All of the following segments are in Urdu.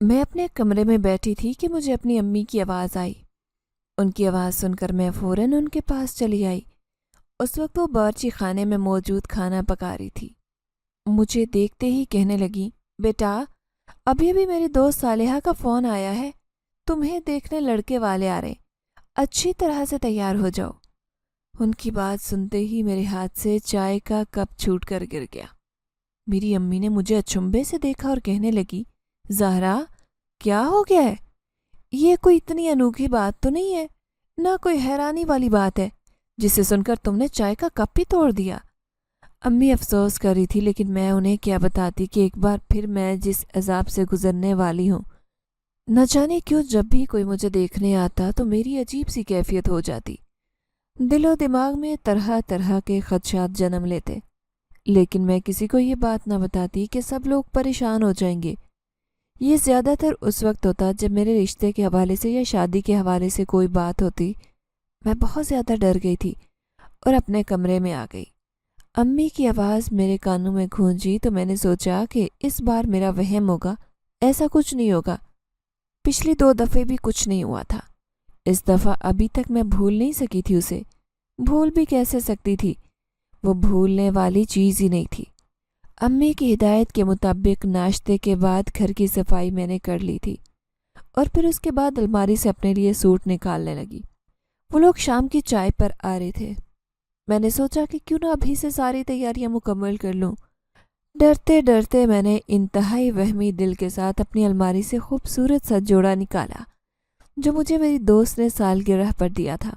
میں اپنے کمرے میں بیٹھی تھی کہ مجھے اپنی امی کی آواز آئی۔ ان کی آواز سن کر میں فوراً ان کے پاس چلی آئی۔ اس وقت وہ باورچی خانے میں موجود کھانا پکا رہی تھی۔ مجھے دیکھتے ہی کہنے لگی، بیٹا ابھی ابھی میری دوست صالحہ کا فون آیا ہے، تمہیں دیکھنے لڑکے والے آ رہے، اچھی طرح سے تیار ہو جاؤ۔ ان کی بات سنتے ہی میرے ہاتھ سے چائے کا کپ چھوٹ کر گر گیا۔ میری امی نے مجھے اچنبھے سے دیکھا اور کہنے لگی، زہرا کیا ہو گیا ہے؟ یہ کوئی اتنی انوکھی بات تو نہیں ہے، نہ کوئی حیرانی والی بات ہے جسے سن کر تم نے چائے کا کپ ہی توڑ دیا۔ امی افسوس کر رہی تھی، لیکن میں انہیں کیا بتاتی کہ ایک بار پھر میں جس عذاب سے گزرنے والی ہوں۔ نہ جانے کیوں جب بھی کوئی مجھے دیکھنے آتا تو میری عجیب سی کیفیت ہو جاتی۔ دل و دماغ میں طرح طرح کے خدشات جنم لیتے، لیکن میں کسی کو یہ بات نہ بتاتی کہ سب لوگ پریشان ہو جائیں گے۔ یہ زیادہ تر اس وقت ہوتا جب میرے رشتے کے حوالے سے یا شادی کے حوالے سے کوئی بات ہوتی۔ میں بہت زیادہ ڈر گئی تھی اور اپنے کمرے میں آ گئی۔ امی کی آواز میرے کانوں میں گونجی تو میں نے سوچا کہ اس بار میرا وہم ہوگا، ایسا کچھ نہیں ہوگا۔ پچھلی 2 دفعے بھی کچھ نہیں ہوا تھا۔ اس دفعہ ابھی تک میں بھول نہیں سکی تھی اسے۔ بھول بھی کیسے سکتی تھی؟ وہ بھولنے والی چیز ہی نہیں تھی۔ امی کی ہدایت کے مطابق ناشتے کے بعد گھر کی صفائی میں نے کر لی تھی اور پھر اس کے بعد الماری سے اپنے لیے سوٹ نکالنے لگی۔ وہ لوگ شام کی چائے پر آ رہے تھے۔ میں نے سوچا کہ کیوں نہ ابھی سے ساری تیاریاں مکمل کر لوں۔ ڈرتے ڈرتے میں نے انتہائی وہمی دل کے ساتھ اپنی الماری سے خوبصورت سا جوڑا نکالا جو مجھے میری دوست نے سالگرہ پر دیا تھا۔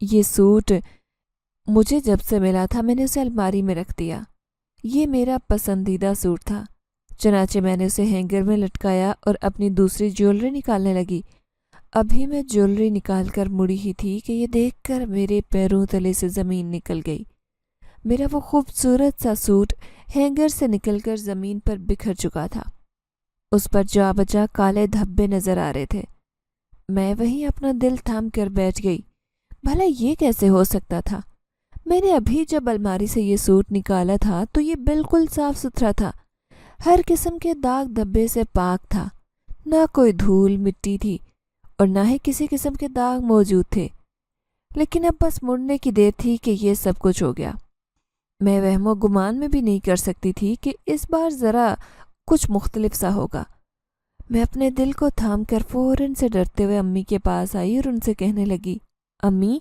یہ سوٹ مجھے جب سے ملا تھا میں نے اسے الماری میں رکھ دیا۔ یہ میرا پسندیدہ سوٹ تھا، چنانچہ میں نے اسے ہینگر میں لٹکایا اور اپنی دوسری جیولری نکالنے لگی۔ ابھی میں جیولری نکال کر مڑی ہی تھی کہ یہ دیکھ کر میرے پیروں تلے سے زمین نکل گئی۔ میرا وہ خوبصورت سا سوٹ ہینگر سے نکل کر زمین پر بکھر چکا تھا۔ اس پر جا بجا کالے دھبے نظر آ رہے تھے۔ میں وہیں اپنا دل تھام کر بیٹھ گئی۔ بھلا یہ کیسے ہو سکتا تھا؟ میں نے ابھی جب الماری سے یہ سوٹ نکالا تھا تو یہ بالکل صاف ستھرا تھا، ہر قسم کے داغ دھبے سے پاک تھا، نہ کوئی دھول مٹی تھی اور نہ ہی کسی قسم کے داغ موجود تھے۔ لیکن اب بس مڑنے کی دیر تھی کہ یہ سب کچھ ہو گیا۔ میں وہم و گمان میں بھی نہیں کر سکتی تھی کہ اس بار ذرا کچھ مختلف سا ہوگا۔ میں اپنے دل کو تھام کر فوراً سے ڈرتے ہوئے امی کے پاس آئی اور ان سے کہنے لگی، امی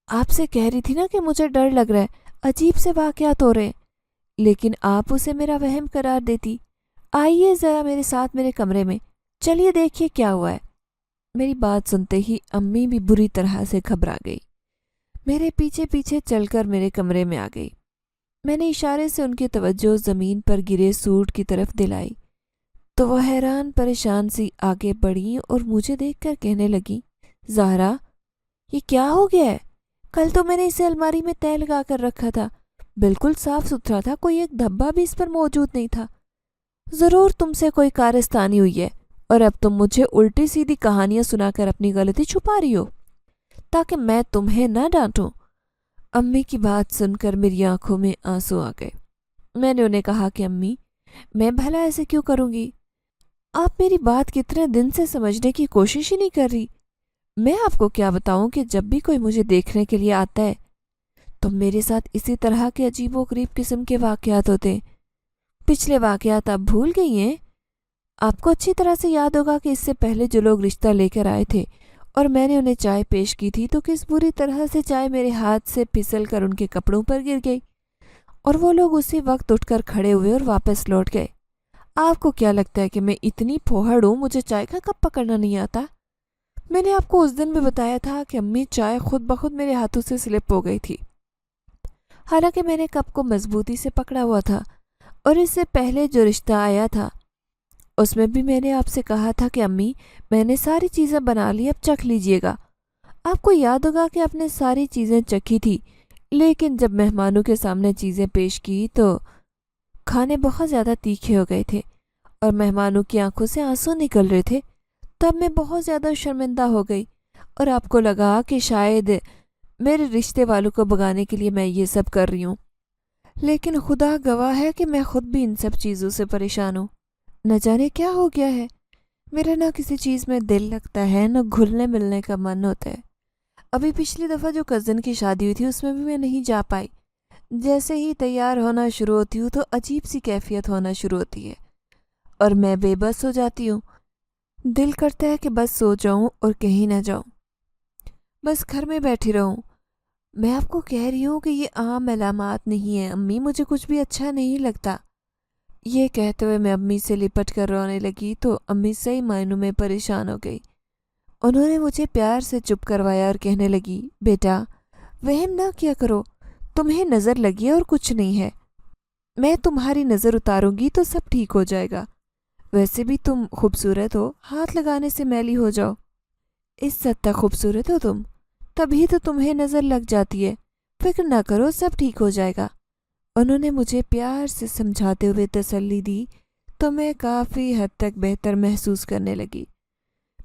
آپ سے کہہ رہی تھی نا کہ مجھے ڈر لگ رہا ہے، عجیب سے واقعات ہو رہے ہیں، لیکن آپ اسے میرا وہم قرار دیتی۔ آئیے ذرا میرے ساتھ میرے کمرے میں، چلیے دیکھیے کیا ہوا ہے۔ میری بات سنتے ہی امی بھی بری طرح سے گھبرا گئی۔ میرے پیچھے پیچھے چل کر میرے کمرے میں آ گئی۔ میں نے اشارے سے ان کی توجہ زمین پر گرے سوٹ کی طرف دلائی تو وہ حیران پریشان سی آگے بڑھیں اور مجھے دیکھ کر کہنے لگی، زہرا یہ کیا ہو گیا ہے؟ کل تو میں نے اسے الماری میں تہ لگا کر رکھا تھا، بالکل صاف ستھرا تھا، کوئی ایک دھبا بھی اس پر موجود نہیں تھا۔ ضرور تم سے کوئی کارستانی ہوئی ہے اور اب تم مجھے الٹی سیدھی کہانیاں سنا کر اپنی غلطی چھپا رہی ہو تاکہ میں تمہیں نہ ڈانٹوں۔ امی کی بات سن کر میری آنکھوں میں آنسو آ گئے۔ میں نے انہیں کہا کہ امی میں بھلا ایسے کیوں کروں گی؟ آپ میری بات کتنے دن سے سمجھنے کی کوشش ہی نہیں کر رہی۔ میں آپ کو کیا بتاؤں کہ جب بھی کوئی مجھے دیکھنے کے لیے آتا ہے تو میرے ساتھ اسی طرح کے عجیب و غریب قسم کے واقعات ہوتے ہیں۔ پچھلے واقعات آپ بھول گئی ہیں؟ آپ کو اچھی طرح سے یاد ہوگا کہ اس سے پہلے جو لوگ رشتہ لے کر آئے تھے اور میں نے انہیں چائے پیش کی تھی تو کس بری طرح سے چائے میرے ہاتھ سے پھسل کر ان کے کپڑوں پر گر گئی اور وہ لوگ اسی وقت اٹھ کر کھڑے ہوئے اور واپس لوٹ گئے۔ آپ کو کیا لگتا ہے کہ میں اتنی پھوہڑ ہوں مجھے چائے کا کپ پکڑنا نہیں آتا؟ میں نے آپ کو اس دن بھی بتایا تھا کہ امی چائے خود بخود میرے ہاتھوں سے سلپ ہو گئی تھی، حالانکہ میں نے کپ کو مضبوطی سے پکڑا ہوا تھا، اور اس سے پہلے جو رشتہ آیا تھا اس میں بھی میں نے آپ سے کہا تھا کہ امی میں نے ساری چیزیں بنا لی، اب چکھ لیجئے گا۔ آپ کو یاد ہوگا کہ آپ نے ساری چیزیں چکھی تھی، لیکن جب مہمانوں کے سامنے چیزیں پیش کی تو کھانے بہت زیادہ تیکھے ہو گئے تھے اور مہمانوں کی آنکھوں سے آنسو نکل رہے تھے۔ تب میں بہت زیادہ شرمندہ ہو گئی اور آپ کو لگا کہ شاید میرے رشتے والوں کو بگانے کے لیے میں یہ سب کر رہی ہوں، لیکن خدا گواہ ہے کہ میں خود بھی ان سب چیزوں سے پریشان ہوں۔ نہ جانے کیا ہو گیا ہے، میرا نہ کسی چیز میں دل لگتا ہے، نہ گھلنے ملنے کا من ہوتا ہے۔ ابھی پچھلی دفعہ جو کزن کی شادی ہوئی تھی اس میں بھی میں نہیں جا پائی۔ جیسے ہی تیار ہونا شروع ہوتی ہوں تو عجیب سی کیفیت ہونا شروع ہوتی ہے اور میں بے بس ہو جاتی ہوں۔ دل کرتا ہے کہ بس سو جاؤں اور کہیں نہ جاؤں، بس گھر میں بیٹھی رہوں۔ میں آپ کو کہہ رہی ہوں کہ یہ عام علامات نہیں ہیں امی، مجھے کچھ بھی اچھا نہیں لگتا۔ یہ کہتے ہوئے میں امی سے لپٹ کر رونے لگی تو امی صحیح معنوں میں پریشان ہو گئی۔ انہوں نے مجھے پیار سے چپ کروایا اور کہنے لگی، بیٹا وہم نہ کیا کرو، تمہیں نظر لگی ہے اور کچھ نہیں ہے، میں تمہاری نظر اتاروں گی تو سب ٹھیک ہو جائے گا۔ ویسے بھی تم خوبصورت ہو، ہاتھ لگانے سے میلی ہو جاؤ، اس حد تک خوبصورت ہو تم، تبھی تو تمہیں نظر لگ جاتی ہے، فکر نہ کرو سب ٹھیک ہو جائے گا۔ انہوں نے مجھے پیار سے سمجھاتے ہوئے تسلی دی تو میں کافی حد تک بہتر محسوس کرنے لگی۔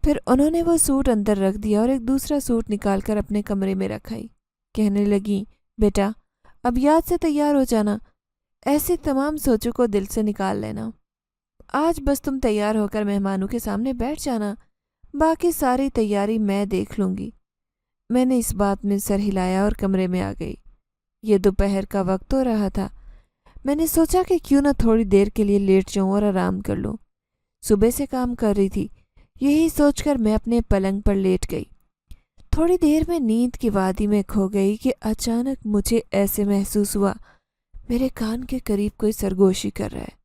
پھر انہوں نے وہ سوٹ اندر رکھ دیا اور ایک دوسرا سوٹ نکال کر اپنے کمرے میں رکھائی۔ کہنے لگی، بیٹا اب یاد سے تیار ہو جانا، ایسی تمام سوچوں کو دل سے نکال لینا۔ آج بس تم تیار ہو کر مہمانوں کے سامنے بیٹھ جانا، باقی ساری تیاری میں دیکھ لوں گی۔ میں نے اس بات میں سر ہلایا اور کمرے میں آ گئی۔ یہ دوپہر کا وقت ہو رہا تھا۔ میں نے سوچا کہ کیوں نہ تھوڑی دیر کے لیے لیٹ جاؤں اور آرام کر لوں، صبح سے کام کر رہی تھی۔ یہی سوچ کر میں اپنے پلنگ پر لیٹ گئی۔ تھوڑی دیر میں نیند کی وادی میں کھو گئی کہ اچانک مجھے ایسے محسوس ہوا میرے کان کے قریب کوئی سرگوشی کر رہا ہے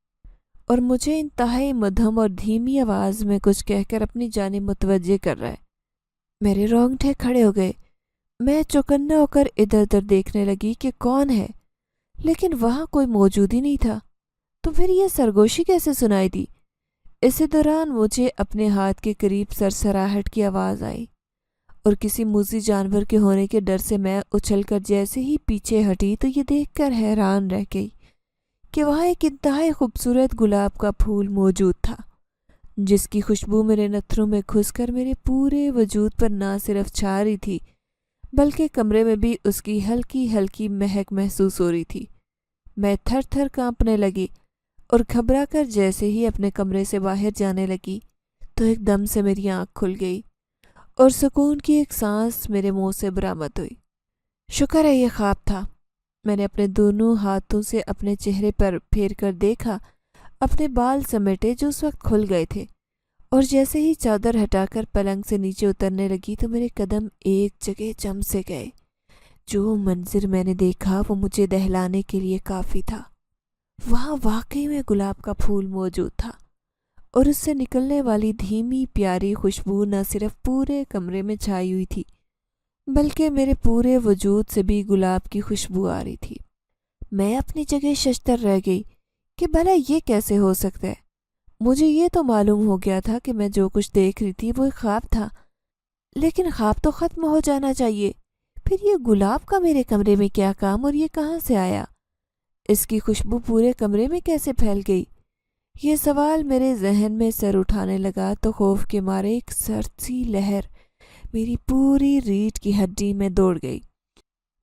اور مجھے انتہائی مدھم اور دھیمی آواز میں کچھ کہہ کر اپنی جانب متوجہ کر رہا ہے۔ میرے رونگٹے کھڑے ہو گئے۔ میں چوکنا ہو کر ادھر ادھر دیکھنے لگی کہ کون ہے، لیکن وہاں کوئی موجود ہی نہیں تھا۔ تو پھر یہ سرگوشی کیسے سنائی دی؟ اسی دوران مجھے اپنے ہاتھ کے قریب سرسراہٹ کی آواز آئی اور کسی موذی جانور کے ہونے کے ڈر سے میں اچھل کر جیسے ہی پیچھے ہٹی تو یہ دیکھ کر حیران رہ گئی کہ وہاں ایک انتہائی خوبصورت گلاب کا پھول موجود تھا، جس کی خوشبو میرے نتھروں میں گھس کر میرے پورے وجود پر نہ صرف چھا رہی تھی بلکہ کمرے میں بھی اس کی ہلکی ہلکی مہک محسوس ہو رہی تھی۔ میں تھر تھر کانپنے لگی اور گھبرا کر جیسے ہی اپنے کمرے سے باہر جانے لگی تو ایک دم سے میری آنکھ کھل گئی اور سکون کی ایک سانس میرے منہ سے برآمد ہوئی۔ شکر ہے یہ خواب تھا۔ میں نے اپنے دونوں ہاتھوں سے اپنے چہرے پر پھیر کر دیکھا، اپنے بال سمیٹے جو اس وقت کھل گئے تھے، اور جیسے ہی چادر ہٹا کر پلنگ سے نیچے اترنے لگی تو میرے قدم ایک جگہ جم سے گئے۔ جو منظر میں نے دیکھا وہ مجھے دہلانے کے لیے کافی تھا۔ وہاں واقعی میں گلاب کا پھول موجود تھا اور اس سے نکلنے والی دھیمی پیاری خوشبو نہ صرف پورے کمرے میں چھائی ہوئی تھی بلکہ میرے پورے وجود سے بھی گلاب کی خوشبو آ رہی تھی۔ میں اپنی جگہ ششدر رہ گئی کہ بھلا یہ کیسے ہو سکتا ہے۔ مجھے یہ تو معلوم ہو گیا تھا کہ میں جو کچھ دیکھ رہی تھی وہ ایک خواب تھا، لیکن خواب تو ختم ہو جانا چاہیے، پھر یہ گلاب کا میرے کمرے میں کیا کام اور یہ کہاں سے آیا؟ اس کی خوشبو پورے کمرے میں کیسے پھیل گئی؟ یہ سوال میرے ذہن میں سر اٹھانے لگا تو خوف کے مارے ایک سرد سی لہر میری پوری ریڑھ کی ہڈی میں دوڑ گئی۔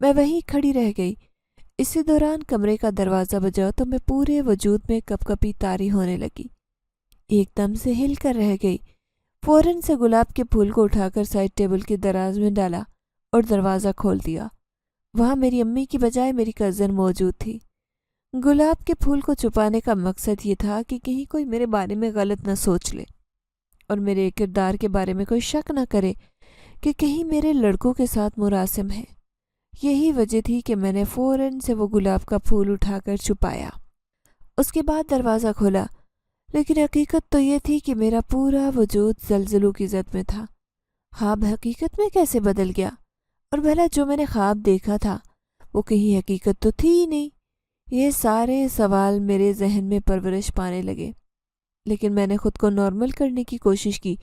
میں وہیں کھڑی رہ گئی۔ اسی دوران کمرے کا دروازہ بجا تو میں پورے وجود میں کپ کپی طاری ہونے لگی، ایک دم سے ہل کر رہ گئی۔ فوراً سے گلاب کے پھول کو اٹھا کر سائڈ ٹیبل کے دراز میں ڈالا اور دروازہ کھول دیا۔ وہاں میری امی کی بجائے میری کزن موجود تھی۔ گلاب کے پھول کو چھپانے کا مقصد یہ تھا کہ کہیں کوئی میرے بارے میں غلط نہ سوچ لے اور میرے کردار کے بارے میں کوئی شک نہ کرے کہ کہیں میرے لڑکوں کے ساتھ مراسم ہے۔ یہی وجہ تھی کہ میں نے فوراً سے وہ گلاب کا پھول اٹھا کر چھپایا۔ اس کے بعد دروازہ کھولا، لیکن حقیقت تو یہ تھی کہ میرا پورا وجود زلزلوں کی زد میں تھا۔ خواب حقیقت میں کیسے بدل گیا؟ اور بھلا جو میں نے خواب دیکھا تھا وہ کہیں حقیقت تو تھی ہی نہیں۔ یہ سارے سوال میرے ذہن میں پرورش پانے لگے، لیکن میں نے خود کو نارمل کرنے کی کوشش کی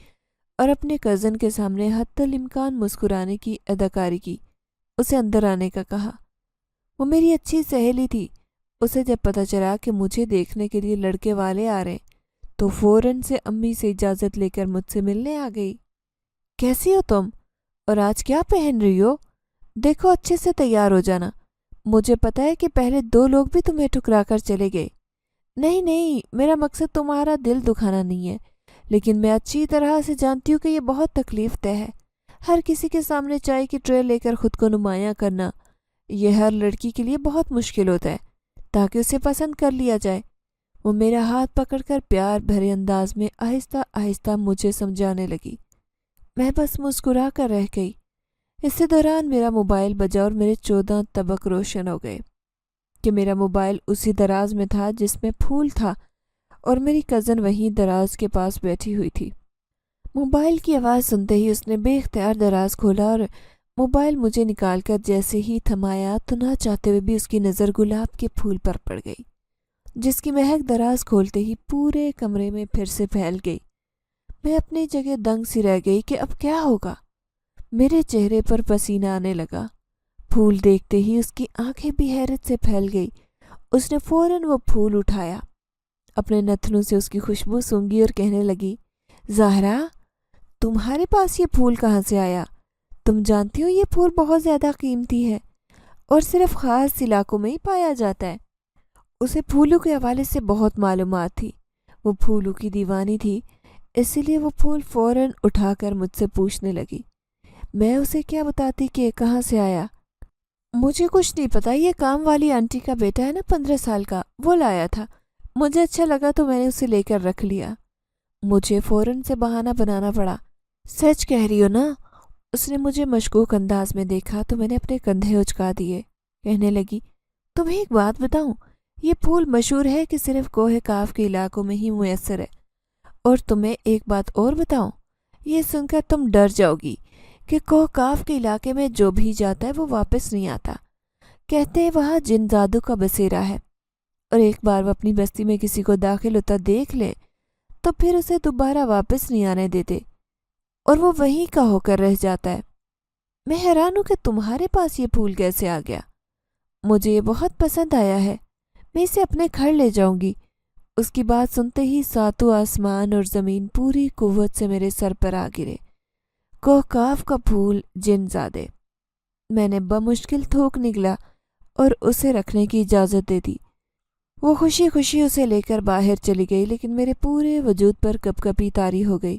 اور اپنے کزن کے سامنے حتی الامکان مسکرانے کی اداکاری کی، اسے اندر آنے کا کہا۔ وہ میری اچھی سہیلی تھی۔ اسے جب پتہ چلا کہ مجھے دیکھنے کے لیے لڑکے والے آ رہے تو فوراً سے امی سے اجازت لے کر مجھ سے ملنے آ گئی۔ کیسی ہو تم؟ اور آج کیا پہن رہی ہو؟ دیکھو اچھے سے تیار ہو جانا۔ مجھے پتا ہے کہ پہلے 2 لوگ بھی تمہیں ٹھکرا کر چلے گئے۔ نہیں نہیں، میرا مقصد تمہارا دل دکھانا نہیں ہے، لیکن میں اچھی طرح سے جانتی ہوں کہ یہ بہت تکلیف دہ ہے۔ ہر کسی کے سامنے چائے کی ٹرے لے کر خود کو نمایاں کرنا یہ ہر لڑکی کے لیے بہت مشکل ہوتا ہے تاکہ اسے پسند کر لیا جائے۔ وہ میرا ہاتھ پکڑ کر پیار بھرے انداز میں آہستہ آہستہ مجھے سمجھانے لگی۔ میں بس مسکرا کر رہ گئی۔ اسی دوران میرا موبائل بجا اور میرے 14 طبق روشن ہو گئے کہ میرا موبائل اسی دراز میں تھا جس میں پھول تھا اور میری کزن وہیں دراز کے پاس بیٹھی ہوئی تھی۔ موبائل کی آواز سنتے ہی اس نے بے اختیار دراز کھولا اور موبائل مجھے نکال کر جیسے ہی تھمایا تو نہ چاہتے ہوئے بھی اس کی نظر گلاب کے پھول پر پڑ گئی، جس کی مہک دراز کھولتے ہی پورے کمرے میں پھر سے پھیل گئی۔ میں اپنی جگہ دنگ سی رہ گئی کہ اب کیا ہوگا۔ میرے چہرے پر پسینہ آنے لگا۔ پھول دیکھتے ہی اس کی آنکھیں بھی حیرت سے پھیل گئی۔ اس نے فوراً وہ پھول اٹھایا، اپنے نتنوں سے اس کی خوشبو سونگھی اور کہنے لگی، زہرا، تمہارے پاس یہ پھول کہاں سے آیا؟ تم جانتی ہو یہ پھول بہت زیادہ قیمتی ہے اور صرف خاص علاقوں میں ہی پایا جاتا ہے۔ اسے پھولوں کے حوالے سے بہت معلومات تھی۔ وہ پھولوں کی دیوانی تھی، اسی لیے وہ پھول فوراً اٹھا کر مجھ سے پوچھنے لگی۔ میں اسے کیا بتاتی کہ کہاں سے آیا؟ مجھے کچھ نہیں پتا، یہ کام والی آنٹی کا بیٹا ہے نا 15 سال کا، وہ لایا تھا، مجھے اچھا لگا تو میں نے اسے لے کر رکھ لیا۔ مجھے فوراً سے بہانہ بنانا پڑا۔ سچ کہہ رہی ہو نا؟ اس نے مجھے مشکوک انداز میں دیکھا تو میں نے اپنے کندھے اچکا دیے۔ کہنے لگی، تمہیں ایک بات بتاؤں، یہ پھول مشہور ہے کہ صرف کوہ کاف کے علاقوں میں ہی میسر ہے، اور تمہیں ایک بات اور بتاؤں، یہ سن کر تم ڈر جاؤ گی کہ کوہ کاف کے علاقے میں جو بھی جاتا ہے وہ واپس نہیں آتا۔ کہتے ہیں وہاں جن جادو کا بسیرا ہے، اور ایک بار وہ اپنی بستی میں کسی کو داخل ہوتا دیکھ لے تو پھر اسے دوبارہ واپس نہیں آنے دیتے اور وہ وہیں کا ہو کر رہ جاتا ہے۔ میں حیران ہوں کہ تمہارے پاس یہ پھول کیسے آ گیا۔ مجھے یہ بہت پسند آیا ہے، میں اسے اپنے گھر لے جاؤں گی۔ اس کی بات سنتے ہی ساتوں آسمان اور زمین پوری قوت سے میرے سر پر آ گرے۔ کوہ کاف کا پھول جن زادے۔ میں نے بمشکل تھوک نکلا اور اسے رکھنے کی اجازت دے دی۔ وہ خوشی خوشی اسے لے کر باہر چلی گئی، لیکن میرے پورے وجود پر کپ کپی طاری ہو گئی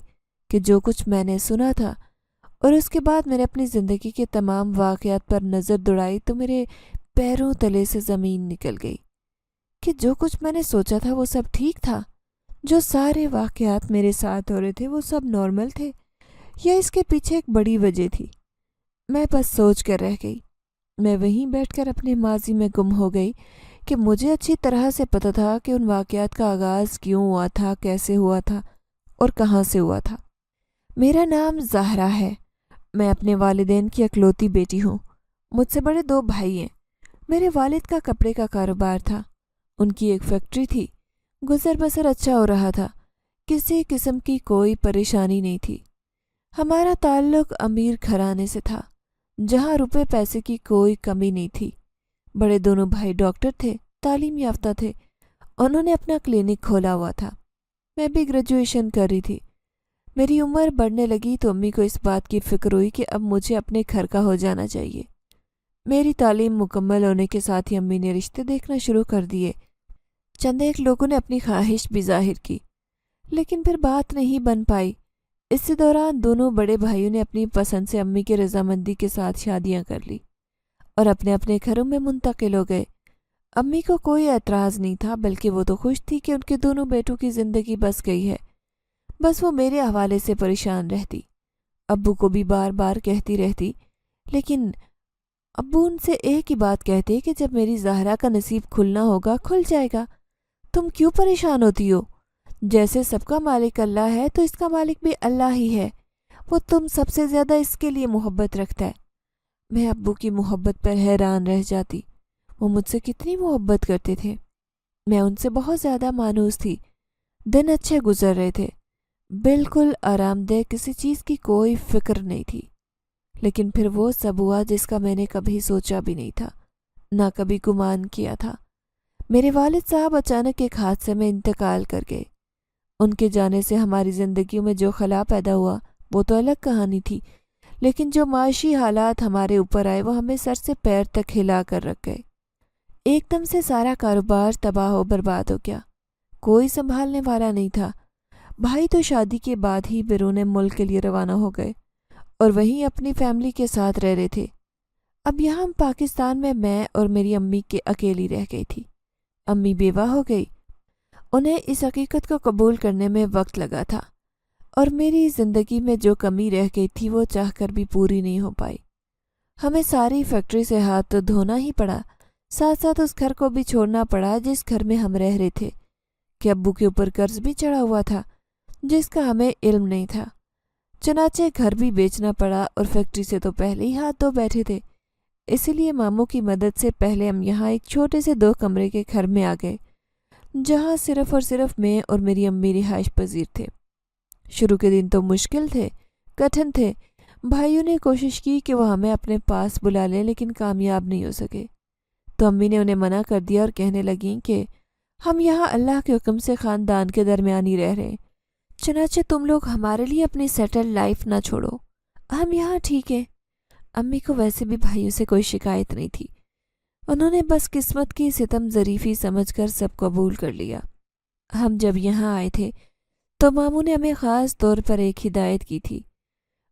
کہ جو کچھ میں نے سنا تھا اور اس کے بعد میں نے اپنی زندگی کے تمام واقعات پر نظر دوڑائی تو میرے پیروں تلے سے زمین نکل گئی کہ جو کچھ میں نے سوچا تھا وہ سب ٹھیک تھا، جو سارے واقعات میرے ساتھ ہو رہے تھے وہ سب نارمل تھے، یا اس کے پیچھے ایک بڑی وجہ تھی۔ میں بس سوچ کر رہ گئی۔ میں وہیں بیٹھ کر اپنے ماضی میں گم ہو گئی کہ مجھے اچھی طرح سے پتہ تھا کہ ان واقعات کا آغاز کیوں ہوا تھا، کیسے ہوا تھا اور کہاں سے ہوا تھا۔ میرا نام زہرا ہے۔ میں اپنے والدین کی اکلوتی بیٹی ہوں۔ مجھ سے بڑے 2 بھائی ہیں۔ میرے والد کا کپڑے کا کاروبار تھا، ان کی ایک فیکٹری تھی، گزر بسر اچھا ہو رہا تھا، کسی قسم کی کوئی پریشانی نہیں تھی۔ ہمارا تعلق امیر گھرانے سے تھا جہاں روپے پیسے کی کوئی کمی نہیں تھی۔ بڑے دونوں بھائی ڈاکٹر تھے، تعلیم یافتہ تھے، انہوں نے اپنا کلینک کھولا ہوا تھا۔ میں بھی گریجویشن کر رہی تھی۔ میری عمر بڑھنے لگی تو امی کو اس بات کی فکر ہوئی کہ اب مجھے اپنے گھر کا ہو جانا چاہیے۔ میری تعلیم مکمل ہونے کے ساتھ ہی امی نے رشتے دیکھنا شروع کر دیے۔ چند ایک لوگوں نے اپنی خواہش بھی ظاہر کی، لیکن پھر بات نہیں بن پائی۔ اسی دوران دونوں بڑے بھائیوں نے اپنی پسند سے امی کی رضامندی کے ساتھ شادیاں کر لی اور اپنے اپنے گھروں میں منتقل ہو گئے۔ امی کو کوئی اعتراض نہیں تھا، بلکہ وہ تو خوش تھی کہ ان کے دونوں بیٹوں کی زندگی بس گئی ہے۔ بس وہ میرے حوالے سے پریشان رہتی، ابو کو بھی بار بار کہتی رہتی، لیکن ابو ان سے ایک ہی بات کہتے کہ جب میری زہرا کا نصیب کھلنا ہوگا کھل جائے گا، تم کیوں پریشان ہوتی ہو؟ جیسے سب کا مالک اللہ ہے تو اس کا مالک بھی اللہ ہی ہے، وہ تم سب سے زیادہ اس کے لیے محبت رکھتا ہے۔ میں ابو کی محبت پر حیران رہ جاتی۔ وہ مجھ سے کتنی محبت کرتے تھے۔ میں ان سے بہت زیادہ مانوس تھی۔ دن اچھے گزر رہے تھے، بالکل آرام دہ، کسی چیز کی کوئی فکر نہیں تھی۔ لیکن پھر وہ سب ہوا جس کا میں نے کبھی سوچا بھی نہیں تھا، نہ کبھی گمان کیا تھا۔ میرے والد صاحب اچانک ایک حادثے میں انتقال کر گئے۔ ان کے جانے سے ہماری زندگیوں میں جو خلا پیدا ہوا وہ تو الگ کہانی تھی، لیکن جو معاشی حالات ہمارے اوپر آئے وہ ہمیں سر سے پیر تک ہلا کر رکھ گئے۔ ایک دم سے سارا کاروبار تباہ و برباد ہو گیا، کوئی سنبھالنے والا نہیں تھا۔ بھائی تو شادی کے بعد ہی بیرون ملک کے لیے روانہ ہو گئے اور وہیں اپنی فیملی کے ساتھ رہ رہے تھے۔ اب یہاں پاکستان میں اور میری امی کے اکیلی رہ گئی تھی۔ امی بیوہ ہو گئی۔ انہیں اس حقیقت کو قبول کرنے میں وقت لگا تھا اور میری زندگی میں جو کمی رہ گئی تھی وہ چاہ کر بھی پوری نہیں ہو پائی۔ ہمیں ساری فیکٹری سے ہاتھ تو دھونا ہی پڑا، ساتھ ساتھ اس گھر کو بھی چھوڑنا پڑا جس گھر میں ہم رہ رہے تھے، کہ ابو کے اوپر قرض بھی چڑھا ہوا تھا جس کا ہمیں علم نہیں تھا۔ چنانچہ گھر بھی بیچنا پڑا اور فیکٹری سے تو پہلے ہی ہاتھ دھو بیٹھے تھے۔ اسی لیے ماموں کی مدد سے پہلے ہم یہاں ایک چھوٹے سے 2 کمرے کے گھر میں آ گئے، جہاں صرف اور صرف میں اور میری امی رہائش پذیر تھے۔ شروع کے دن تو مشکل تھے، کٹھن تھے۔ بھائیوں نے کوشش کی کہ وہ ہمیں اپنے پاس بلا لیں لیکن کامیاب نہیں ہو سکے، تو امی نے انہیں منع کر دیا اور کہنے لگیں کہ ہم یہاں اللہ کے حکم سے خاندان کے درمیان ہی رہ رہے ہیں، چنانچہ تم لوگ ہمارے لیے اپنی سیٹل لائف نہ چھوڑو، ہم یہاں ٹھیک ہے۔ امی کو ویسے بھی بھائیوں سے کوئی شکایت نہیں تھی، انہوں نے بس قسمت کی ستم ظریفی سمجھ کر سب قبول کر لیا۔ ہم جب یہاں آئے تھے تو ماموں نے ہمیں خاص طور پر ایک ہدایت کی تھی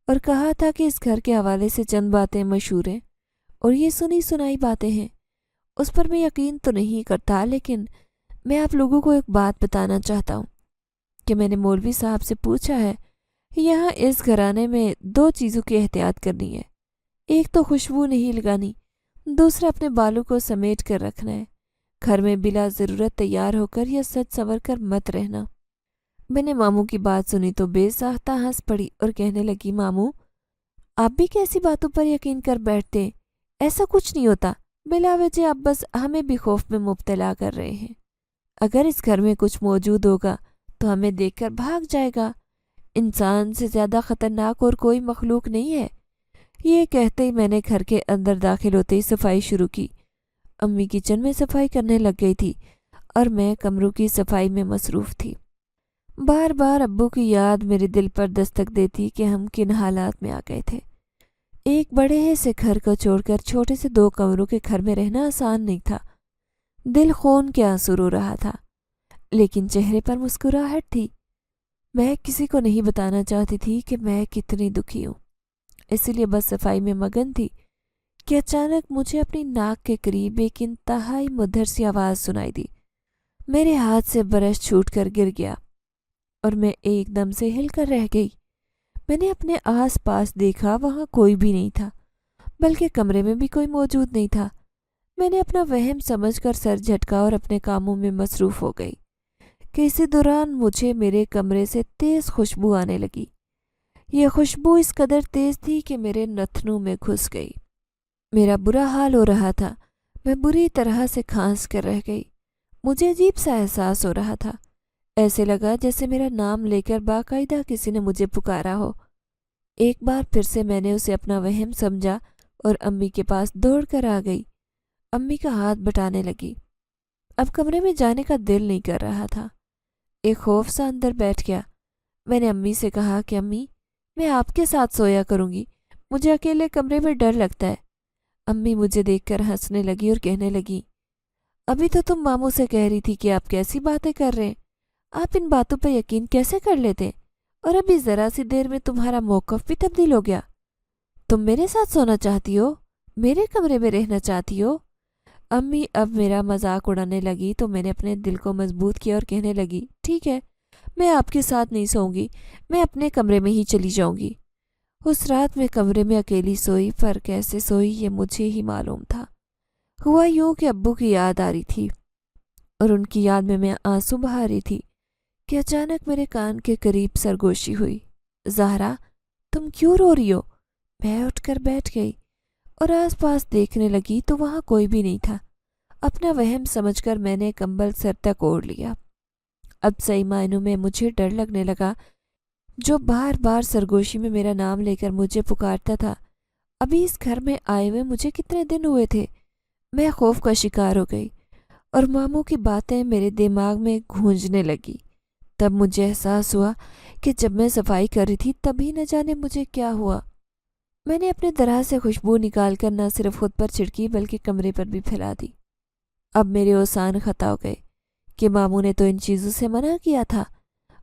اور کہا تھا کہ اس گھر کے حوالے سے چند باتیں مشہور ہیں اور یہ سنی سنائی باتیں ہیں، اس پر میں یقین تو نہیں کرتا، لیکن میں آپ لوگوں کو ایک بات بتانا چاہتا ہوں کہ میں نے مولوی صاحب سے پوچھا ہے، یہاں اس گھرانے میں 2 چیزوں کی احتیاط کرنی ہے، ایک تو خوشبو نہیں لگانی، دوسرا اپنے بالوں کو سمیٹ کر رکھنا ہے، گھر میں بلا ضرورت تیار ہو کر یا سج سنور کر مت رہنا۔ میں نے ماموں کی بات سنی تو بے ساختہ ہنس پڑی اور کہنے لگی، ماموں آپ بھی کیسی باتوں پر یقین کر بیٹھتے ہیں؟ ایسا کچھ نہیں ہوتا، بلا وجہ آپ بس ہمیں بھی خوف میں مبتلا کر رہے ہیں۔ اگر اس گھر میں کچھ موجود ہوگا تو ہمیں دیکھ کر بھاگ جائے گا، انسان سے زیادہ خطرناک اور کوئی مخلوق نہیں ہے۔ یہ کہتے ہی میں نے گھر کے اندر داخل ہوتے ہی صفائی شروع کی۔ امی کچن میں صفائی کرنے لگ گئی تھی اور میں کمروں کی صفائی میں مصروف تھی۔ بار بار ابو کی یاد میرے دل پر دستک دیتی کہ ہم کن حالات میں آ گئے تھے۔ ایک بڑے سے گھر کو چھوڑ کر چھوٹے سے 2 کمروں کے گھر میں رہنا آسان نہیں تھا۔ دل خون کے آنسو رو رہا تھا، لیکن چہرے پر مسکراہٹ تھی۔ میں کسی کو نہیں بتانا چاہتی تھی کہ میں کتنی دکھی ہوں، اسی لیے بس صفائی میں مگن تھی کہ اچانک مجھے اپنی ناک کے قریب ایک انتہائی مدھر سی آواز سنائی دی۔ میرے ہاتھ سے برش چھوٹ کر گر گیا اور میں ایک دم سے ہل کر رہ گئی۔ میں نے اپنے آس پاس دیکھا، وہاں کوئی بھی نہیں تھا، بلکہ کمرے میں بھی کوئی موجود نہیں تھا۔ میں نے اپنا وہم سمجھ کر سر جھٹکا اور اپنے کاموں میں مصروف ہو گئی کہ اسی دوران مجھے میرے کمرے سے تیز خوشبو آنے لگی۔ یہ خوشبو اس قدر تیز تھی کہ میرے نتنوں میں گھس گئی۔ میرا برا حال ہو رہا تھا، میں بری طرح سے کھانس کر رہ گئی۔ مجھے عجیب سا احساس ہو رہا تھا، ایسے لگا جیسے میرا نام لے کر باقاعدہ کسی نے مجھے پکارا ہو۔ ایک بار پھر سے میں نے اسے اپنا وہم سمجھا اور امی کے پاس دوڑ کر آ گئی۔ امی کا ہاتھ بٹانے لگی۔ اب کمرے میں جانے کا دل نہیں کر رہا تھا، ایک خوف سا اندر بیٹھ گیا۔ میں نے امی سے کہا کہ امی میں آپ کے ساتھ سویا کروں گی، مجھے اکیلے کمرے میں ڈر لگتا ہے۔ امی مجھے دیکھ کر ہنسنے لگی اور کہنے لگی، ابھی تو تم ماموں سے کہہ رہی تھی کہ آپ کیسی باتیں کر رہے ہیں، آپ ان باتوں پہ یقین کیسے کر لیتے، اور ابھی ذرا سی دیر میں تمہارا موقف بھی تبدیل ہو گیا۔ تم میرے ساتھ سونا چاہتی ہو، میرے کمرے میں رہنا چاہتی ہو؟ امی اب میرا مذاق اڑانے لگی تو میں نے اپنے دل کو مضبوط کیا اور کہنے لگی، ٹھیک ہے، میں آپ کے ساتھ نہیں سوؤں گی، میں اپنے کمرے میں ہی چلی جاؤں گی۔ اس رات میں کمرے میں اکیلی سوئی، پر کیسے سوئی یہ مجھے ہی معلوم تھا۔ ہوا یوں کہ ابو کی یاد آ رہی تھی اور ان کی یاد میں آنسو بہا رہی تھی کہ اچانک میرے کان کے قریب سرگوشی ہوئی، زہرا تم کیوں رو رہی ہو؟ میں اٹھ کر بیٹھ گئی اور آس پاس دیکھنے لگی تو وہاں کوئی بھی نہیں تھا۔ اپنا وہم سمجھ کر میں نے کمبل سر تک اوڑھ لیا۔ اب صحیح معنوں میں مجھے ڈر لگنے لگا، جو بار بار سرگوشی میں میرا نام لے کر مجھے پکارتا تھا۔ ابھی اس گھر میں آئے ہوئے مجھے کتنے دن ہوئے تھے؟ میں خوف کا شکار ہو گئی اور ماموں کی باتیں میرے دماغ میں گونجنے لگی۔ تب مجھے احساس ہوا کہ جب میں صفائی کر رہی تھی تبھی نہ جانے مجھے کیا ہوا۔ میں نے اپنے درا سے خوشبو نکال کر نہ صرف خود پر چھڑکی بلکہ کمرے پر بھی پھیلا دی۔ اب میرے اوسان خطا ہو گئے کہ ماموں نے تو ان چیزوں سے منع کیا تھا،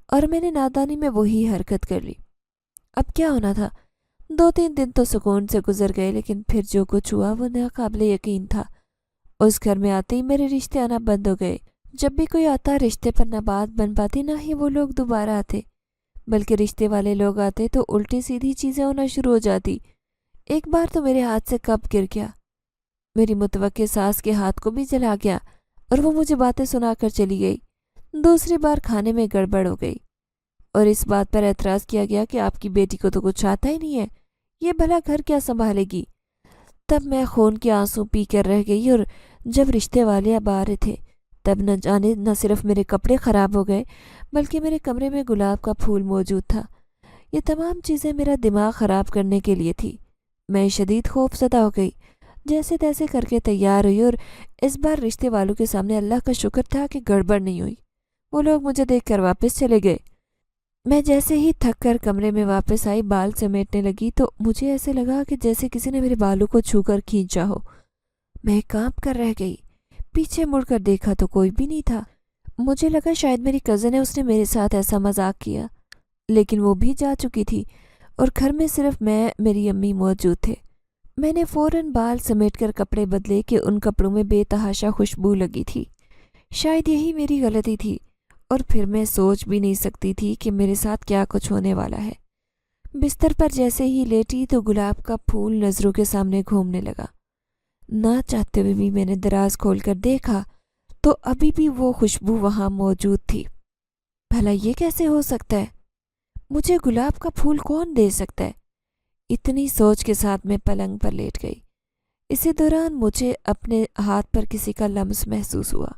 اور میں نے نادانی میں وہی حرکت کر لی۔ اب کیا ہونا تھا؟ 2-3 دن تو سکون سے گزر گئے، لیکن پھر جو کچھ ہوا وہ ناقابل یقین تھا۔ اس گھر میں آتے ہی میرے رشتے آنا بند ہو گئے۔ جب بھی کوئی آتا رشتے پر نہ بات بن پاتی، نہ ہی وہ لوگ دوبارہ آتے، بلکہ رشتے والے لوگ آتے تو الٹی سیدھی چیزیں ہونا شروع ہو جاتی۔ ایک بار تو میرے ہاتھ سے کپ گر گیا، میری متوقع ساس کے ہاتھ کو بھی جلا گیا اور وہ مجھے باتیں سنا کر چلی گئی۔ دوسری بار کھانے میں گڑبڑ ہو گئی اور اس بات پر اعتراض کیا گیا کہ آپ کی بیٹی کو تو کچھ آتا ہی نہیں ہے، یہ بھلا گھر کیا سنبھالے گی۔ تب میں خون کے آنسو پی کر رہ گئی، اور جب رشتے والے اب آ رہے تھے تب نہ جانے نہ صرف میرے کپڑے خراب ہو گئے، بلکہ میرے کمرے میں گلاب کا پھول موجود تھا۔ یہ تمام چیزیں میرا دماغ خراب کرنے کے لیے تھی۔ میں شدید خوف زدہ ہو گئی، جیسے تیسے کر کے تیار ہوئی، اور اس بار رشتے والوں کے سامنے اللہ کا شکر تھا کہ گڑبڑ نہیں ہوئی۔ وہ لوگ مجھے دیکھ کر واپس چلے گئے۔ میں جیسے ہی تھک کر کمرے میں واپس آئی، بال سمیٹنے لگی تو مجھے ایسے لگا کہ جیسے کسی نے میرے بالوں کو چھو کر کھینچا ہو۔ میں کانپ کر رہ گئی۔ پیچھے مڑ کر دیکھا تو کوئی بھی نہیں تھا۔ مجھے لگا شاید میری کزن ہے، اس نے میرے ساتھ ایسا مذاق کیا، لیکن وہ بھی جا چکی تھی اور گھر میں صرف میں میری امی موجود تھے۔ میں نے فوراً بال سمیٹ کر کپڑے بدلے کہ ان کپڑوں میں بے تحاشا خوشبو لگی تھی۔ شاید یہی میری غلطی تھی، اور پھر میں سوچ بھی نہیں سکتی تھی کہ میرے ساتھ کیا کچھ ہونے والا ہے۔ بستر پر جیسے ہی لیٹی تو گلاب کا پھول نظروں کے سامنے گھومنے لگا۔ نہ چاہتے ہوئے بھی میں نے دراز کھول کر دیکھا تو ابھی بھی وہ خوشبو وہاں موجود تھی۔ بھلا یہ کیسے ہو سکتا ہے؟ مجھے گلاب کا پھول کون دے سکتا ہے؟ اتنی سوچ کے ساتھ میں پلنگ پر لیٹ گئی۔ اسی دوران مجھے اپنے ہاتھ پر کسی کا لمس محسوس ہوا۔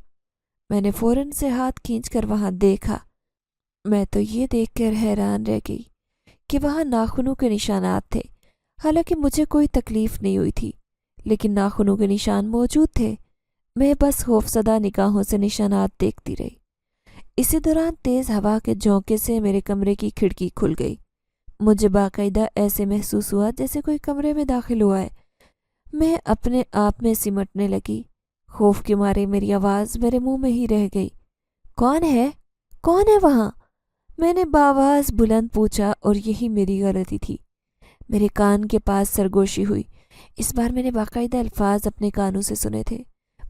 میں نے فوراً سے ہاتھ کھینچ کر وہاں دیکھا۔ میں تو یہ دیکھ کر حیران رہ گئی کہ وہاں ناخنوں کے نشانات تھے۔ حالانکہ مجھے کوئی تکلیف نہیں ہوئی تھی، لیکن ناخنوں کے نشان موجود تھے۔ میں بس خوفزدہ نگاہوں سے نشانات دیکھتی رہی۔ اسی دوران تیز ہوا کے جھونکے سے میرے کمرے کی کھڑکی کھل گئی۔ مجھے باقاعدہ ایسے محسوس ہوا جیسے کوئی کمرے میں داخل ہوا ہے۔ میں اپنے آپ میں سمٹنے لگی۔ خوف کے مارے میری آواز میرے منہ میں ہی رہ گئی۔ کون ہے؟ کون ہے وہاں؟ میں نے بآواز بلند پوچھا، اور یہی میری غلطی تھی۔ میرے کان کے پاس سرگوشی ہوئی۔ اس بار میں نے باقاعدہ الفاظ اپنے کانوں سے سنے تھے۔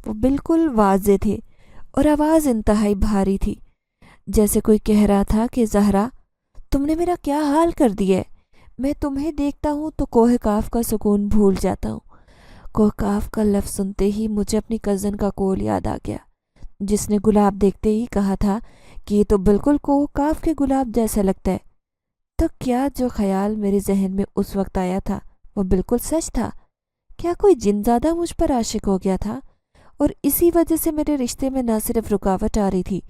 وہ بالکل واضح تھے اور آواز انتہائی بھاری تھی، جیسے کوئی کہہ رہا تھا کہ زہرا، تم نے میرا کیا حال کر دیا ہے؟ میں تمہیں دیکھتا ہوں تو کوہ کاف کا سکون بھول جاتا ہوں۔ کوہ کاف کا لفظ سنتے ہی مجھے اپنی کزن کا قول یاد آ گیا، جس نے گلاب دیکھتے ہی کہا تھا کہ یہ تو بالکل کوہ کاف کے گلاب جیسا لگتا ہے۔ تو کیا جو خیال میرے ذہن میں اس وقت آیا تھا وہ بالکل سچ تھا؟ کیا کوئی جن زادہ مجھ پر عاشق ہو گیا تھا، اور اسی وجہ سے میرے رشتے میں نہ صرف رکاوٹ آ رہی تھی،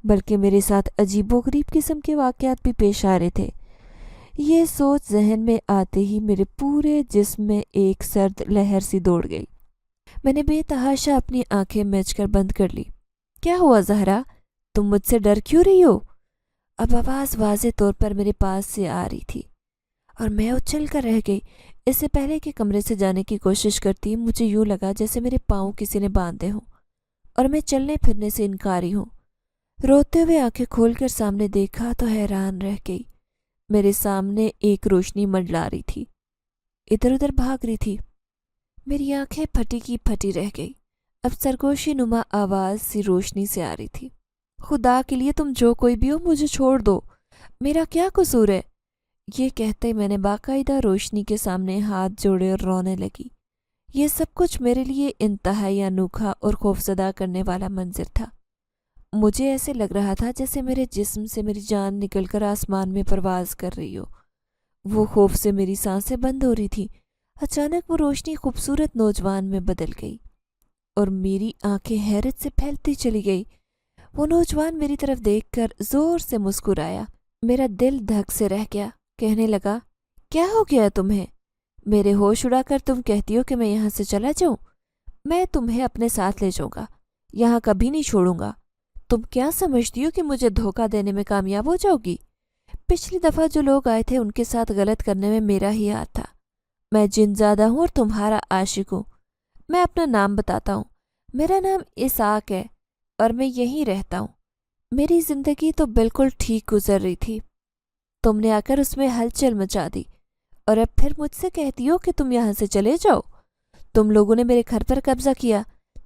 بلکہ میرے ساتھ عجیب و غریب قسم کے واقعات بھی پیش آ رہے تھے؟ یہ سوچ ذہن میں آتے ہی میرے پورے جسم میں ایک سرد لہر سی دوڑ گئی۔ میں نے بے تحاشا اپنی آنکھیں میچ کر بند کر لی۔ کیا ہوا زہرا؟ تم مجھ سے ڈر کیوں رہی ہو؟ اب آواز واضح طور پر میرے پاس سے آ رہی تھی، اور میں اچھل کر رہ گئی۔ اس سے پہلے کہ کمرے سے جانے کی کوشش کرتی، مجھے یوں لگا جیسے میرے پاؤں کسی نے باندھے ہوں اور میں چلنے پھرنے سے انکاری ہوں۔ روتے ہوئے آنکھیں کھول کر سامنے دیکھا تو حیران رہ گئی۔ میرے سامنے ایک روشنی منڈلا رہی تھی، ادھر ادھر بھاگ رہی تھی۔ میری آنکھیں پھٹی کی پھٹی رہ گئی۔ اب سرگوشی نما آواز سی روشنی سے آ رہی تھی۔ خدا کے لیے تم جو کوئی بھی ہو مجھے چھوڑ دو، میرا کیا قصور ہے؟ یہ کہتے میں نے باقاعدہ روشنی کے سامنے ہاتھ جوڑے اور رونے لگی۔ یہ سب کچھ میرے لیے انتہائی انوکھا اور خوفزدہ کرنے والا منظر تھا۔ مجھے ایسے لگ رہا تھا جیسے میرے جسم سے میری جان نکل کر آسمان میں پرواز کر رہی ہو۔ وہ خوف سے میری سانسیں بند ہو رہی تھی۔ اچانک وہ روشنی خوبصورت نوجوان میں بدل گئی اور میری آنکھیں حیرت سے پھیلتی چلی گئی۔ وہ نوجوان میری طرف دیکھ کر زور سے مسکرایا۔ میرا دل دھک سے رہ گیا۔ کہنے لگا، کیا ہو گیا تمہیں؟ میرے ہوش اڑا کر تم کہتی ہو کہ میں یہاں سے چلا جاؤں؟ میں تمہیں اپنے ساتھ لے جاؤں گا، یہاں کبھی نہیں چھوڑوں گا۔ تم کیا سمجھتی ہو کہ مجھے دھوکہ دینے میں کامیاب ہو جاؤ گی؟ پچھلی دفعہ جو لوگ آئے تھے ان کے ساتھ غلط کرنے میں میرا ہی ہاتھ تھا۔ میں جن زادہ ہوں اور تمہارا عاشق ہوں۔ میں اپنا نام بتاتا ہوں، میرا نام اسحاق ہے اور میں یہیں رہتا ہوں۔ میری زندگی تو بالکل ٹھیک گزر رہی تھی، تم نے آ کر اس میں ہلچل مچا دی اور اب پھر مجھ سے کہتی ہو کہ تم یہاں سے چلے جاؤ۔ تم لوگوں نے میرے گھر پر قبضہ کیا،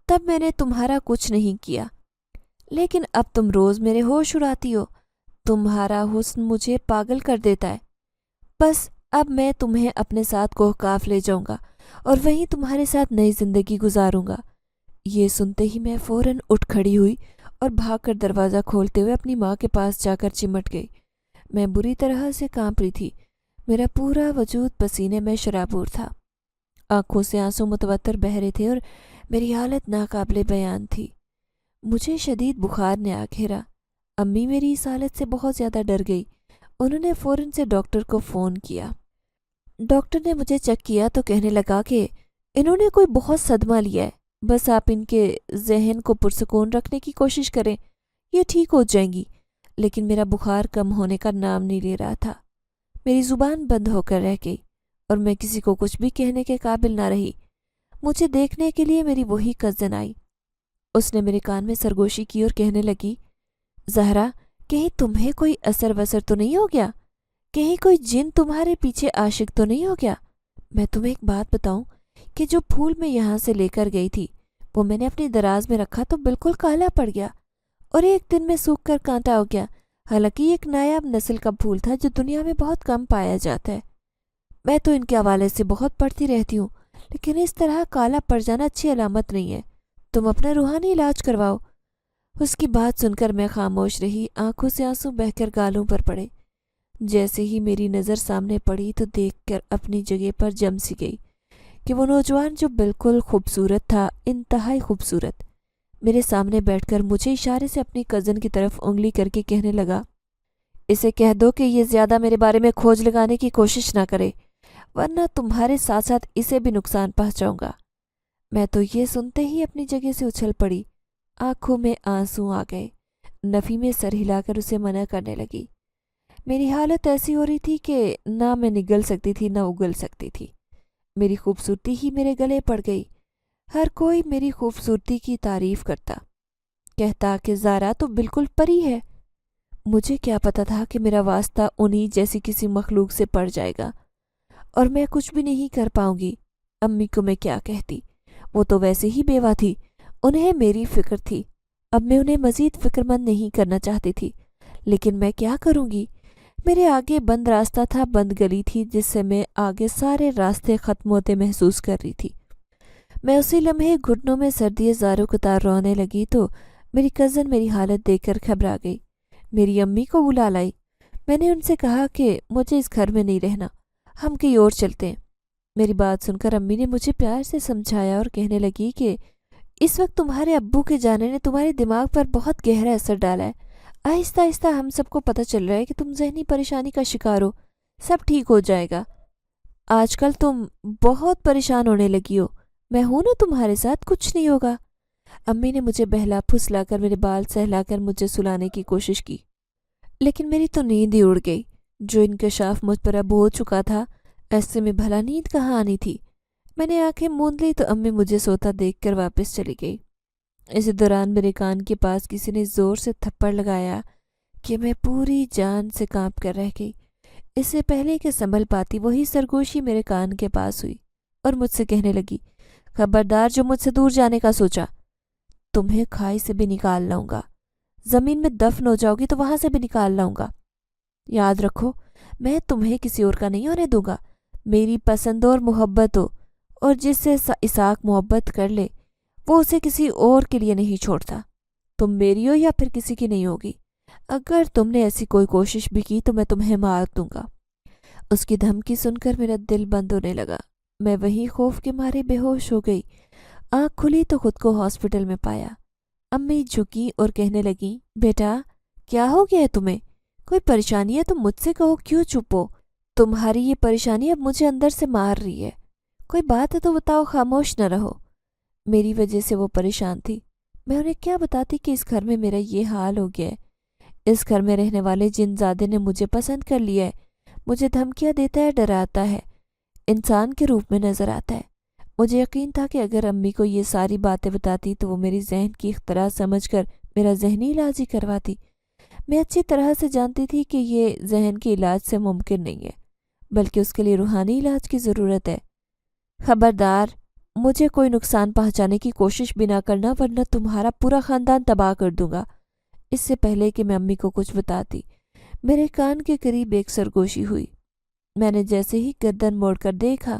تب میں نے تمہارا کچھ نہیں کیا، لیکن اب تم روز میرے ہوش اڑاتی ہو۔ تمہارا حسن مجھے پاگل کر دیتا ہے۔ بس اب میں تمہیں اپنے ساتھ کوہکاف لے جاؤں گا اور وہیں تمہارے ساتھ نئی زندگی گزاروں گا۔ یہ سنتے ہی میں فوراً اٹھ کھڑی ہوئی اور بھاگ کر دروازہ کھولتے ہوئے اپنی ماں کے پاس جا کر چمٹ گئی۔ میں بری طرح سے کانپ رہی تھی، میرا پورا وجود پسینے میں شرابور تھا، آنکھوں سے آنسو متواتر بہہ رہے تھے اور میری حالت ناقابل بیان تھی۔ مجھے شدید بخار نے آ گھیرا۔ امی میری اس حالت سے بہت زیادہ ڈر گئی۔ انہوں نے فوراً سے ڈاکٹر کو فون کیا۔ ڈاکٹر نے مجھے چیک کیا تو کہنے لگا کہ انہوں نے کوئی بہت صدمہ لیا ہے، بس آپ ان کے ذہن کو پرسکون رکھنے کی کوشش کریں، یہ ٹھیک ہو جائیں گی۔ لیکن میرا بخار کم ہونے کا نام نہیں لے رہا تھا۔ میری زبان بند ہو کر رہ گئی اور میں کسی کو کچھ بھی کہنے کے قابل نہ رہی۔ مجھے دیکھنے کے لیے میری وہی کزن آئی۔ اس نے میرے کان میں سرگوشی کی اور کہنے لگی، زہرا، کہیں تمہیں کوئی اثر وثر تو نہیں ہو گیا؟ کہیں کوئی جن تمہارے پیچھے عاشق تو نہیں ہو گیا؟ میں تمہیں ایک بات بتاؤں کہ جو پھول میں یہاں سے لے کر گئی تھی وہ میں نے اپنی دراز میں رکھا تو بالکل کالا پڑ گیا اور ایک دن میں سوکھ کر کانٹا ہو گیا۔ حالانکہ یہ ایک نایاب نسل کا پھول تھا جو دنیا میں بہت کم پایا جاتا ہے۔ میں تو ان کے حوالے سے بہت پڑھتی رہتی ہوں، لیکن اس طرح کالا پڑ جانا اچھی علامت نہیں ہے۔ تم اپنا روحانی علاج کرواؤ۔ اس کی بات سن کر میں خاموش رہی، آنکھوں سے آنسو بہہ کر گالوں پر پڑے۔ جیسے ہی میری نظر سامنے پڑی تو دیکھ کر اپنی جگہ پر جم سی گئی کہ وہ نوجوان جو بالکل خوبصورت تھا، انتہائی خوبصورت، میرے سامنے بیٹھ کر مجھے اشارے سے اپنی کزن کی طرف انگلی کر کے کہنے لگا، اسے کہہ دو کہ یہ زیادہ میرے بارے میں کھوج لگانے کی کوشش نہ کرے، ورنہ تمہارے ساتھ ساتھ اسے بھی نقصان پہنچاؤں گا۔ میں تو یہ سنتے ہی اپنی جگہ سے اچھل پڑی، آنکھوں میں آنسو آ گئے۔ نفی میں سر ہلا کر اسے منع کرنے لگی۔ میری حالت ایسی ہو رہی تھی کہ نہ میں نگل سکتی تھی نہ اگل سکتی تھی۔ میری خوبصورتی ہی میرے گلے پڑ گئی۔ ہر کوئی میری خوبصورتی کی تعریف کرتا، کہتا کہ زارا تو بالکل پری ہے۔ مجھے کیا پتا تھا کہ میرا واسطہ انہی جیسی کسی مخلوق سے پڑ جائے گا اور میں کچھ بھی نہیں کر پاؤں گی۔ امی کو میں کیا کہتی، وہ تو ویسے ہی بیوہ تھی، انہیں میری فکر تھی۔ اب میں انہیں مزید فکر مند نہیں کرنا چاہتی تھی، لیکن میں کیا کروں گی؟ میرے آگے بند راستہ تھا، بند گلی تھی جس سے میں آگے سارے راستے ختم ہوتے محسوس کر رہی تھی۔ میں اسی لمحے گھٹنوں میں سردی زاروں قطار رونے لگی تو میری کزن میری حالت دیکھ کر گھبرا گئی، میری امی کو بلا لائی۔ میں نے ان سے کہا کہ مجھے اس گھر میں نہیں رہنا، ہم کہیں اور چلتے ہیں۔ میری بات سن کر امی نے مجھے پیار سے سمجھایا اور کہنے لگی کہ اس وقت تمہارے ابو کے جانے نے تمہارے دماغ پر بہت گہرا اثر ڈالا ہے۔ آہستہ آہستہ ہم سب کو پتہ چل رہا ہے کہ تم ذہنی پریشانی کا شکار ہو، سب ٹھیک ہو جائے گا۔ آج کل تم بہت پریشان ہونے لگی ہو، میں ہوں نا تمہارے ساتھ، کچھ نہیں ہوگا۔ امی نے مجھے بہلا پھسلا کر میرے بال سہلا کر مجھے سلانے کی کوشش کی، لیکن میری تو نیند ہی اڑ گئی۔ جو انکشاف مجھ پر اب ہو چکا تھا، ایسے میں بھلا نیند کہاں آنی تھی؟ میں نے آنکھیں موند لی تو امی مجھے سوتا دیکھ کر واپس چلی گئی۔ اسی دوران میرے کان کے پاس کسی نے زور سے تھپڑ لگایا کہ میں پوری جان سے کانپ کر رہ گئی۔ اس سے پہلے کہ سنبھل پاتی وہی سرگوشی میرے کان کے پاس ہوئی اور مجھ سے کہنے لگی، خبردار جو مجھ سے دور جانے کا سوچا، تمہیں کھائی سے بھی نکال لاؤں گا، زمین میں دفن ہو جاؤ گی تو وہاں سے بھی نکال لاؤں گا۔ یاد رکھو، میں تمہیں کسی اور کا نہیں ہونے دوں گا۔ میری پسند اور محبت ہو، اور جس سے اسحاق محبت کر لے وہ اسے کسی اور کے لیے نہیں چھوڑتا۔ تم میری ہو یا پھر کسی کی نہیں ہوگی۔ اگر تم نے ایسی کوئی کوشش بھی کی تو میں تمہیں مار دوں گا۔ اس کی دھمکی سن کر میرا دل بند ہونے لگا۔ میں وہیں خوف کے مارے بے ہوش ہو گئی۔ آنکھ کھلی تو خود کو ہاسپٹل میں پایا۔ امی جھکی اور کہنے لگی، بیٹا کیا ہو گیا ہے تمہیں؟ کوئی پریشانی ہے تو مجھ سے کہو، کیوں چپ ہو؟ تمہاری یہ پریشانی اب مجھے اندر سے مار رہی ہے، کوئی بات ہے تو بتاؤ، خاموش نہ رہو۔ میری وجہ سے وہ پریشان تھی، میں انہیں کیا بتاتی کہ اس گھر میں میرا یہ حال ہو گیا ہے، اس گھر میں رہنے والے جن زادے نے مجھے پسند کر لیا ہے، مجھے دھمکیاں دیتا ہے، ڈراتا ہے، انسان کے روپ میں نظر آتا ہے۔ مجھے یقین تھا کہ اگر امی کو یہ ساری باتیں بتاتی تو وہ میری ذہن کی اختراع سمجھ کر میرا ذہنی علاج ہی کرواتی، میں اچھی طرح سے جانتی تھی کہ یہ ذہن کے علاج سے ممکن نہیں ہے، بلکہ اس کے لیے روحانی علاج کی ضرورت ہے۔ خبردار، مجھے کوئی نقصان پہنچانے کی کوشش بھی نہ کرنا، ورنہ تمہارا پورا خاندان تباہ کر دوں گا۔ اس سے پہلے کہ میں امی کو کچھ بتاتی، میرے کان کے قریب ایک سرگوشی ہوئی۔ میں نے جیسے ہی گردن موڑ کر دیکھا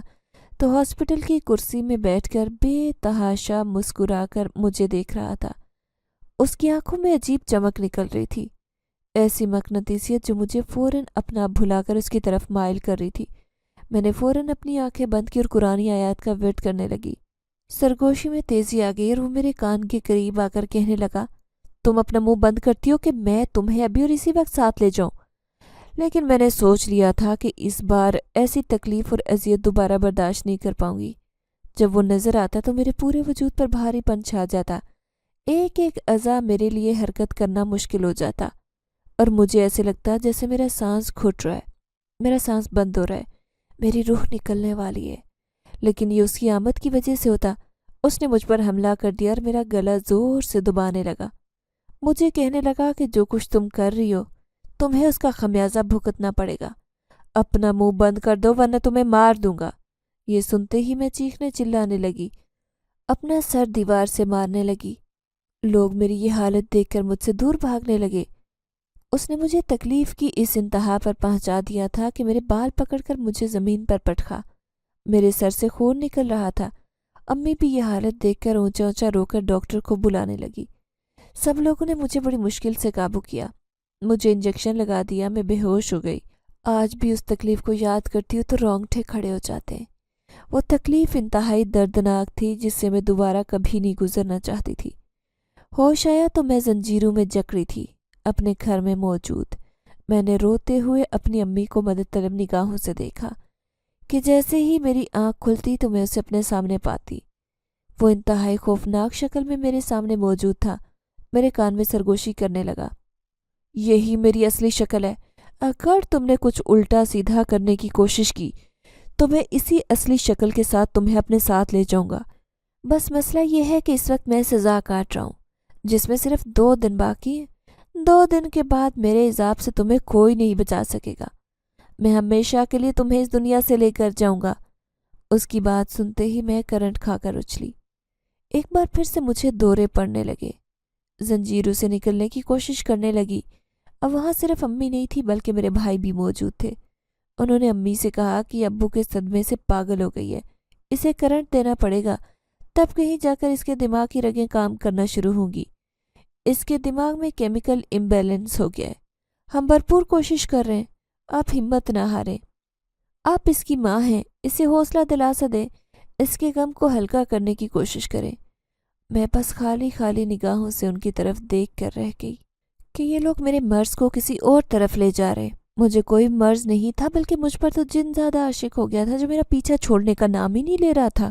تو ہاسپٹل کی کرسی میں بیٹھ کر بے تحاشا مسکرا کر مجھے دیکھ رہا تھا۔ اس کی آنکھوں میں عجیب چمک نکل رہی تھی، ایسی مقناطیسیت جو مجھے فوراً اپنا بھلا کر اس کی طرف مائل کر رہی تھی۔ میں نے فوراً اپنی آنکھیں بند کی اور قرآنی آیات کا ورد کرنے لگی۔ سرگوشی میں تیزی آ گئی اور وہ میرے کان کے قریب آ کر کہنے لگا، تم اپنا منہ بند کرتی ہو کہ میں تمہیں ابھی اور اسی وقت ساتھ لے جاؤں؟ لیکن میں نے سوچ لیا تھا کہ اس بار ایسی تکلیف اور اذیت دوبارہ برداشت نہیں کر پاؤں گی۔ جب وہ نظر آتا تو میرے پورے وجود پر بھاری پن چھا جاتا، ایک ایک اعضاء میرے لیے حرکت کرنا مشکل ہو جاتا، اور مجھے ایسے لگتا جیسے میرا سانس گھٹ رہا ہے، میرا سانس بند ہو رہا ہے، میری روح نکلنے والی ہے۔ لیکن یہ اس کی آمد کی وجہ سے ہوتا۔ اس نے مجھ پر حملہ کر دیا اور میرا گلا زور سے دبانے لگا۔ مجھے کہنے لگا کہ جو کچھ تم کر رہی ہو تمہیں اس کا خمیازہ بھگتنا پڑے گا، اپنا منہ بند کر دو ورنہ تمہیں مار دوں گا۔ یہ سنتے ہی میں چیخنے چلانے لگی، اپنا سر دیوار سے مارنے لگی۔ لوگ میری یہ حالت دیکھ کر مجھ سے دور بھاگنے لگے۔ اس نے مجھے تکلیف کی اس انتہا پر پہنچا دیا تھا کہ میرے بال پکڑ کر مجھے زمین پر پٹکا، میرے سر سے خون نکل رہا تھا۔ امی بھی یہ حالت دیکھ کر اونچا اونچا رو کر ڈاکٹر کو بلانے لگی۔ سب لوگوں نے مجھے بڑی مشکل سے قابو کیا، مجھے انجیکشن لگا دیا، میں بے ہوش ہو گئی۔ آج بھی اس تکلیف کو یاد کرتی ہوں تو رونگٹے کھڑے ہو جاتے ہیں۔ وہ تکلیف انتہائی دردناک تھی جس سے میں دوبارہ کبھی نہیں گزرنا چاہتی تھی۔ ہوش آیا تو میں زنجیروں میں جکڑی تھی، اپنے گھر میں موجود۔ میں نے روتے ہوئے اپنی امی کو مدد طلب نگاہوں سے دیکھا کہ جیسے ہی میری آنکھ کھلتی تو میں اسے اپنے سامنے پاتی۔ وہ انتہائی خوفناک شکل میں میرے سامنے موجود تھا، میرے کان میں سرگوشی کرنے لگا۔ یہی میری اصلی شکل ہے، اگر تم نے کچھ الٹا سیدھا کرنے کی کوشش کی تو میں اسی اصلی شکل کے ساتھ تمہیں اپنے ساتھ لے جاؤں گا۔ بس مسئلہ یہ ہے کہ اس وقت میں سزا کاٹ رہا ہوں، جس میں صرف 2 دن باقی ہیں۔ 2 دن کے بعد میرے عذاب سے تمہیں کوئی نہیں بچا سکے گا، میں ہمیشہ کے لیے تمہیں اس دنیا سے لے کر جاؤں گا۔ اس کی بات سنتے ہی میں کرنٹ کھا کر اچھلی۔ ایک بار پھر سے مجھے دورے پڑنے لگے، زنجیروں سے نکلنے کی کوشش کرنے لگی۔ اب وہاں صرف امی نہیں تھی بلکہ میرے بھائی بھی موجود تھے۔ انہوں نے امی سے کہا کہ ابو کے صدمے سے پاگل ہو گئی ہے، اسے کرنٹ دینا پڑے گا، تب کہیں جا کر اس کے دماغ کی رگیں کام کرنا شروع ہوں گی۔ اس کے دماغ میں کیمیکل امبیلنس ہو گیا ہے۔ ہم بھرپور کوشش کر رہے ہیں، آپ ہمت نہ ہاریں۔ آپ اس کی ماں ہیں، اسے حوصلہ دلاسا دیں، اس کے غم کو ہلکا کرنے کی کوشش کریں۔ میں بس خالی خالی نگاہوں سے ان کی طرف دیکھ کر رہ گئی کہ یہ لوگ میرے مرض کو کسی اور طرف لے جا رہے۔ مجھے کوئی مرض نہیں تھا بلکہ مجھ پر تو جن زیادہ عاشق ہو گیا تھا جو میرا پیچھا چھوڑنے کا نام ہی نہیں لے رہا تھا۔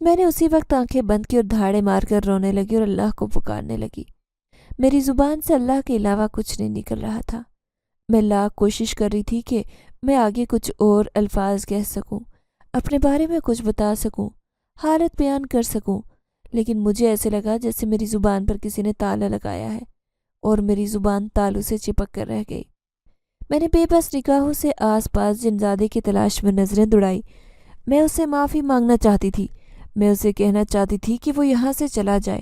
میں نے اسی وقت آنکھیں بند کی اور دھاڑے مار کر رونے لگی اور اللہ کو پکارنے لگی۔ میری زبان سے اللہ کے علاوہ کچھ نہیں نکل رہا تھا۔ میں لاکھ کوشش کر رہی تھی کہ میں آگے کچھ اور الفاظ کہہ سکوں، اپنے بارے میں کچھ بتا سکوں، حالت بیان کر سکوں، لیکن مجھے ایسے لگا جیسے میری زبان پر کسی نے تالا لگایا ہے اور میری زبان تالوں سے چپک کر رہ گئی۔ میں نے بے بس نگاہوں سے آس پاس جنزادے کی تلاش میں نظریں دوڑائی۔ میں اسے معافی مانگنا چاہتی تھی، میں اسے کہنا چاہتی تھی کہ وہ یہاں سے چلا جائے،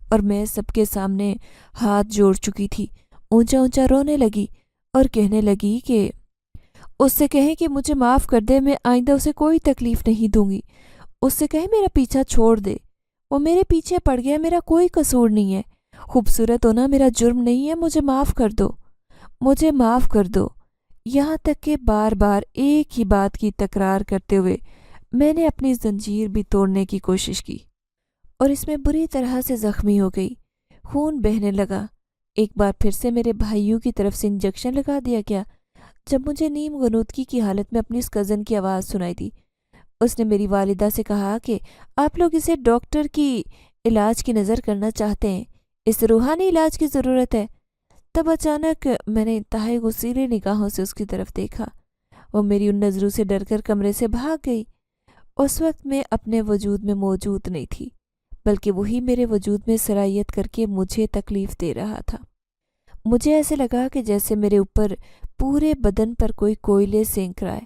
اور میں سب کے سامنے ہاتھ جوڑ چکی تھی، اونچا اونچا رونے لگی اور کہنے لگی کہ اس سے کہیں کہ مجھے معاف کر دے، میں آئندہ اسے کوئی تکلیف نہیں دوں گی۔ اس سے کہیں میرا پیچھا چھوڑ دے، وہ میرے پیچھے پڑ گیا، میرا کوئی قصور نہیں ہے، خوبصورت ہونا میرا جرم نہیں ہے، مجھے معاف کر دو، مجھے معاف کر دو۔ یہاں تک کہ بار بار ایک ہی بات کی تکرار کرتے ہوئے میں نے اپنی زنجیر بھی توڑنے کی کوشش کی اور اس میں بری طرح سے زخمی ہو گئی، خون بہنے لگا۔ ایک بار پھر سے میرے بھائیوں کی طرف سے انجیکشن لگا دیا گیا۔ جب مجھے نیم غنودگی کی حالت میں اپنی اس کزن کی آواز سنائی دی، اس نے میری والدہ سے کہا کہ آپ لوگ اسے ڈاکٹر کی علاج کی نظر کرنا چاہتے ہیں، اس روحانی علاج کی ضرورت ہے۔ تب اچانک میں نے انتہائی غصیلے نگاہوں سے اس کی طرف دیکھا۔ وہ میری ان نظروں سے ڈر کر کمرے سے بھاگ گئی۔ اس وقت میں اپنے وجود میں موجود نہیں تھی بلکہ وہی میرے وجود میں سرایت کر کے مجھے تکلیف دے رہا تھا۔ مجھے ایسے لگا کہ جیسے میرے اوپر پورے بدن پر کوئی کوئلے سینک رہا ہے،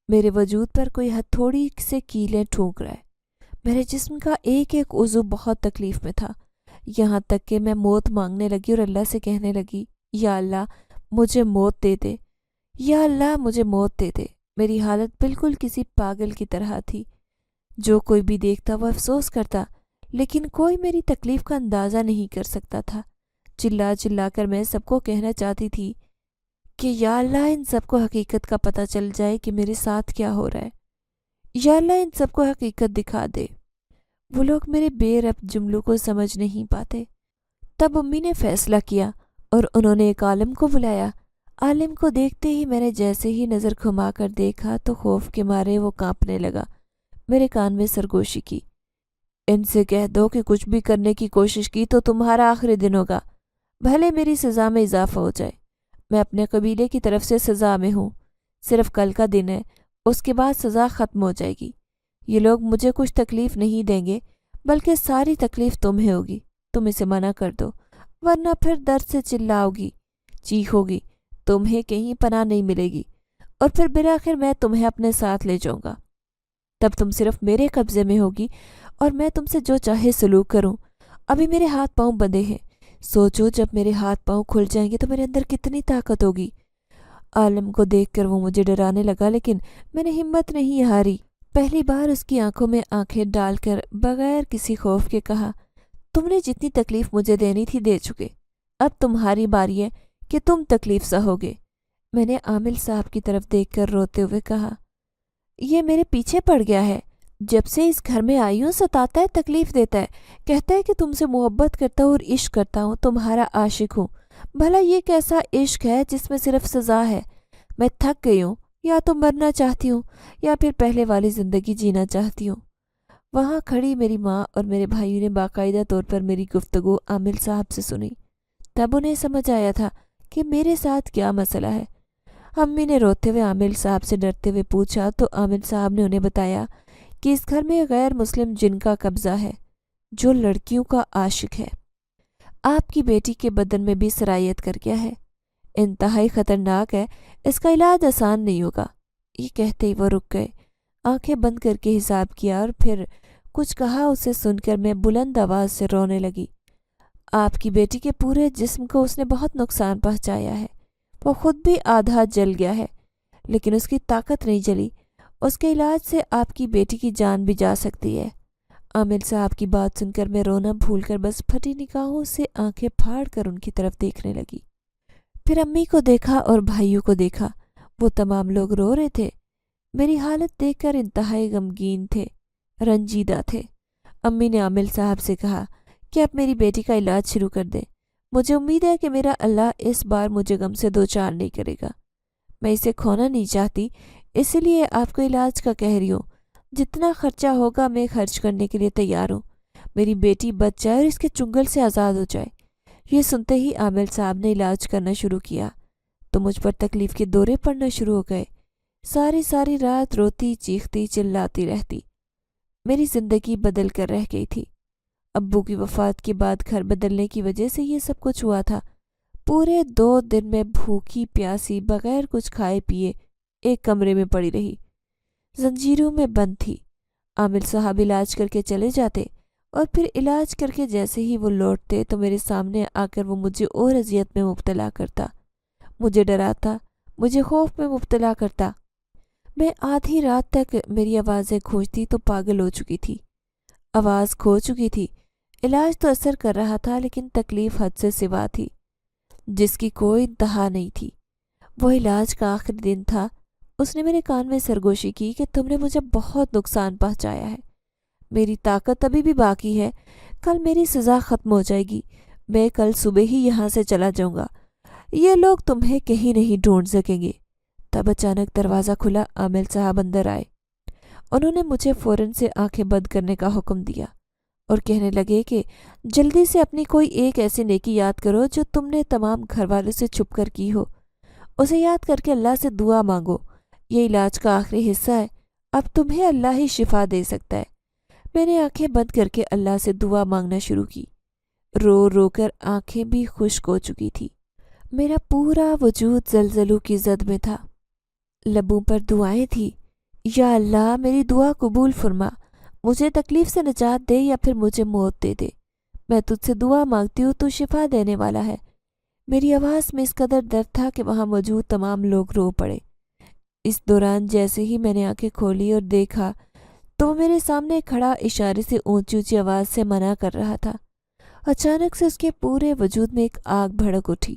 میرے وجود پر کوئی ہتھوڑی سے کیلیں ٹھونک رہا ہے۔ میرے جسم کا ایک ایک عضو بہت تکلیف میں تھا، یہاں تک کہ میں موت مانگنے لگی اور اللہ سے کہنے لگی، یا اللہ مجھے موت دے دے، یا اللہ مجھے موت دے دے۔ میری حالت بالکل کسی پاگل کی طرح تھی، جو کوئی بھی دیکھتا وہ افسوس کرتا، لیکن کوئی میری تکلیف کا اندازہ نہیں کر سکتا تھا۔ چلا چلا کر میں سب کو کہنا چاہتی تھی کہ یا اللہ ان سب کو حقیقت کا پتہ چل جائے کہ میرے ساتھ کیا ہو رہا ہے، یا اللہ ان سب کو حقیقت دکھا دے۔ وہ لوگ میرے بے ربط جملوں کو سمجھ نہیں پاتے۔ تب امی نے فیصلہ کیا اور انہوں نے ایک عالم کو بلایا۔ عالم کو دیکھتے ہی میں نے جیسے ہی نظر گھما کر دیکھا تو خوف کے مارے وہ کانپنے لگا۔ میرے کان میں سرگوشی کی، ان سے کہہ دو کہ کچھ بھی کرنے کی کوشش کی تو تمہارا آخری دن ہوگا، بھلے میری سزا میں اضافہ ہو جائے۔ میں اپنے قبیلے کی طرف سے سزا میں ہوں، صرف کل کا دن ہے، اس کے بعد سزا ختم ہو جائے گی۔ یہ لوگ مجھے کچھ تکلیف نہیں دیں گے، بلکہ ساری تکلیف تمہیں ہوگی۔ تم اسے منع کر دو، ورنہ پھر درد سے چلاؤ گی، چیخو گی، تمہیں کہیں پناہ نہیں ملے گی، اور پھر بالآخر میں تمہیں اپنے ساتھ لے جاؤں گا۔ تب تم صرف میرے قبضے میں ہوگی اور میں تم سے جو چاہے سلوک کروں۔ ابھی میرے ہاتھ پاؤں بندھے ہیں، سوچو جب میرے ہاتھ پاؤں کھل جائیں گے تو میرے اندر کتنی طاقت ہوگی۔ عالم کو دیکھ کر وہ مجھے ڈرانے لگا، لیکن میں نے ہمت نہیں ہاری۔ پہلی بار اس کی آنکھوں میں آنکھیں ڈال کر بغیر کسی خوف کے کہا، تم نے جتنی تکلیف مجھے دینی تھی دے چکے، اب تمہاری باری ہے کہ تم تکلیف سہوگے۔ میں نے عامل صاحب کی طرف دیکھ کر روتے ہوئے کہا، یہ میرے پیچھے پڑ گیا ہے، جب سے اس گھر میں آئی ہوں ستاتا ہے، تکلیف دیتا ہے، کہتا ہے کہ تم سے محبت کرتا ہوں اور عشق کرتا ہوں، تمہارا عاشق ہوں۔ بھلا یہ کیسا عشق ہے جس میں صرف سزا ہے؟ میں تھک گئی ہوں، یا تو مرنا چاہتی ہوں یا پھر پہلے والی زندگی جینا چاہتی ہوں۔ وہاں کھڑی میری ماں اور میرے بھائیوں نے باقاعدہ طور پر میری گفتگو عامل صاحب سے سنی۔ تب انہیں سمجھ آیا تھا کہ میرے ساتھ کیا مسئلہ ہے۔ امی نے روتے ہوئے عامل صاحب سے ڈرتے ہوئے پوچھا تو عامل صاحب نے انہیں بتایا کہ اس گھر میں غیر مسلم جن کا قبضہ ہے جو لڑکیوں کا عاشق ہے۔ آپ کی بیٹی کے بدن میں بھی سرایت کر گیا ہے، انتہائی خطرناک ہے، اس کا علاج آسان نہیں ہوگا۔ یہ کہتے ہی وہ رک گئے، آنکھیں بند کر کے حساب کیا اور پھر کچھ کہا۔ اسے سن کر میں بلند آواز سے رونے لگی۔ آپ کی بیٹی کے پورے جسم کو اس نے بہت نقصان پہنچایا ہے، وہ خود بھی آدھا جل گیا ہے، لیکن اس کی طاقت نہیں جلی۔ اس کے علاج سے آپ کی بیٹی کی جان بھی جا سکتی ہے۔ عامل صاحب کی بات سن کر میں رونا بھول کر بس پھٹی نگاہوں سے آنکھیں پھاڑ کر ان کی طرف دیکھنے لگی۔ پھر امی کو دیکھا اور بھائیوں کو دیکھا، وہ تمام لوگ رو رہے تھے، میری حالت دیکھ کر انتہائی غمگین تھے، رنجیدہ تھے۔ امی نے عامل صاحب سے کہا کہ اب میری بیٹی کا علاج شروع کر دیں، مجھے امید ہے کہ میرا اللہ اس بار مجھے غم سے دوچار نہیں کرے گا۔ میں اسے کھونا نہیں چاہتی، اسی لیے آپ کو علاج کا کہہ رہی ہوں، جتنا خرچہ ہوگا میں خرچ کرنے کے لیے تیار ہوں، میری بیٹی بچ جائے اور اس کے چنگل سے آزاد ہو جائے۔ یہ سنتے ہی عامل صاحب نے علاج کرنا شروع کیا تو مجھ پر تکلیف کے دورے پڑنا شروع ہو گئے۔ ساری رات روتی چیختی چلاتی رہتی، میری زندگی بدل کر رہ گئی تھی۔ ابو کی وفات کے بعد گھر بدلنے کی وجہ سے یہ سب کچھ ہوا تھا۔ پورے 2 دن میں بھوکی پیاسی بغیر کچھ کھائے پیے ایک کمرے میں پڑی رہی، زنجیروں میں بند تھی۔ عامل صاحب علاج کر کے چلے جاتے اور پھر علاج کر کے جیسے ہی وہ لوٹتے تو میرے سامنے آ کر وہ مجھے اور اذیت میں مبتلا کرتا، مجھے ڈراتا، مجھے خوف میں مبتلا کرتا۔ میں آدھی رات تک میری آوازیں کھوجتی تو پاگل ہو چکی تھی، آواز کھو چکی تھی۔ علاج تو اثر کر رہا تھا لیکن تکلیف حد سے سوا تھی، جس کی کوئی انتہا نہیں تھی۔ وہ علاج کا آخری دن تھا۔ اس نے میرے کان میں سرگوشی کی کہ تم نے مجھے بہت نقصان پہنچایا ہے، میری طاقت ابھی بھی باقی ہے، کل میری سزا ختم ہو جائے گی، میں کل صبح ہی یہاں سے چلا جاؤں گا، یہ لوگ تمہیں کہیں نہیں ڈھونڈ سکیں گے۔ تب اچانک دروازہ کھلا، عامل صاحب اندر آئے۔ انہوں نے مجھے فوراً سے آنکھیں بند کرنے کا حکم دیا اور کہنے لگے کہ جلدی سے اپنی کوئی ایک ایسی نیکی یاد کرو جو تم نے تمام گھر والوں سے چھپ کر کی ہو، اسے یاد کر کے اللہ سے دعا مانگو، یہ علاج کا آخری حصہ ہے، اب تمہیں اللہ ہی شفا دے سکتا ہے۔ میں نے آنکھیں بند کر کے اللہ سے دعا مانگنا شروع کی، رو رو کر آنکھیں بھی خشک ہو چکی تھی۔ میرا پورا وجود زلزلوں کی زد میں تھا۔ لبوں پر دعائیں تھیں، یا اللہ میری دعا قبول فرما، مجھے تکلیف سے نجات دے یا پھر مجھے موت دے دے، میں تجھ سے دعا مانگتی ہوں، تو شفا دینے والا ہے۔ میری آواز میں اس قدر درد تھا کہ وہاں موجود تمام لوگ رو پڑے۔ اس دوران جیسے ہی میں نے آنکھیں کھولی اور دیکھا تو وہ میرے سامنے کھڑا اشارے سے اونچی اونچی آواز سے منع کر رہا تھا۔ اچانک سے اس کے پورے وجود میں ایک آگ بھڑک اٹھی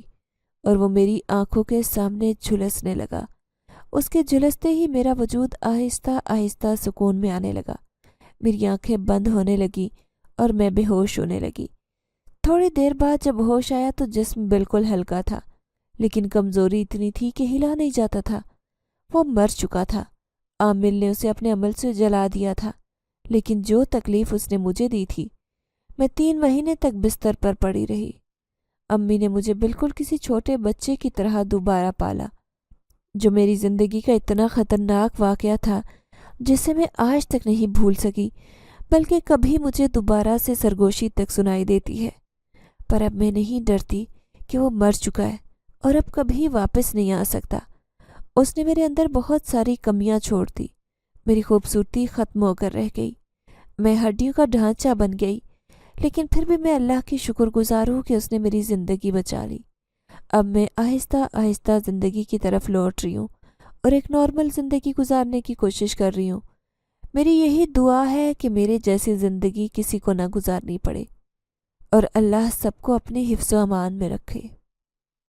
اور وہ میری آنکھوں کے سامنے جھلسنے لگا۔ اس کے جھلستے ہی میرا وجود آہستہ آہستہ سکون میں آنے لگا، میری آنکھیں بند ہونے لگی اور میں بے ہوش ہونے لگی۔ تھوڑی دیر بعد جب ہوش آیا تو جسم بالکل ہلکا تھا، لیکن کمزوری اتنی تھی کہ ہلا نہیں جاتا تھا۔ وہ مر چکا تھا، عامل نے اسے اپنے عمل سے جلا دیا تھا، لیکن جو تکلیف اس نے مجھے دی تھی، میں 3 مہینے تک بستر پر پڑی رہی۔ امی نے مجھے بالکل کسی چھوٹے بچے کی طرح دوبارہ پالا، جو میری زندگی کا اتنا خطرناک واقعہ تھا جسے میں آج تک نہیں بھول سکی، بلکہ کبھی مجھے دوبارہ سے سرگوشی تک سنائی دیتی ہے۔ پر اب میں نہیں ڈرتی کہ وہ مر چکا ہے اور اب کبھی واپس نہیں آ سکتا۔ اس نے میرے اندر بہت ساری کمیاں چھوڑ دی، میری خوبصورتی ختم ہو کر رہ گئی، میں ہڈیوں کا ڈھانچہ بن گئی، لیکن پھر بھی میں اللہ کی شکر گزار ہوں کہ اس نے میری زندگی بچا لی۔ اب میں آہستہ آہستہ زندگی کی طرف لوٹ رہی ہوں اور ایک نارمل زندگی گزارنے کی کوشش کر رہی ہوں۔ میری یہی دعا ہے کہ میرے جیسی زندگی کسی کو نہ گزارنی پڑے اور اللہ سب کو اپنے حفظ و امان میں رکھے۔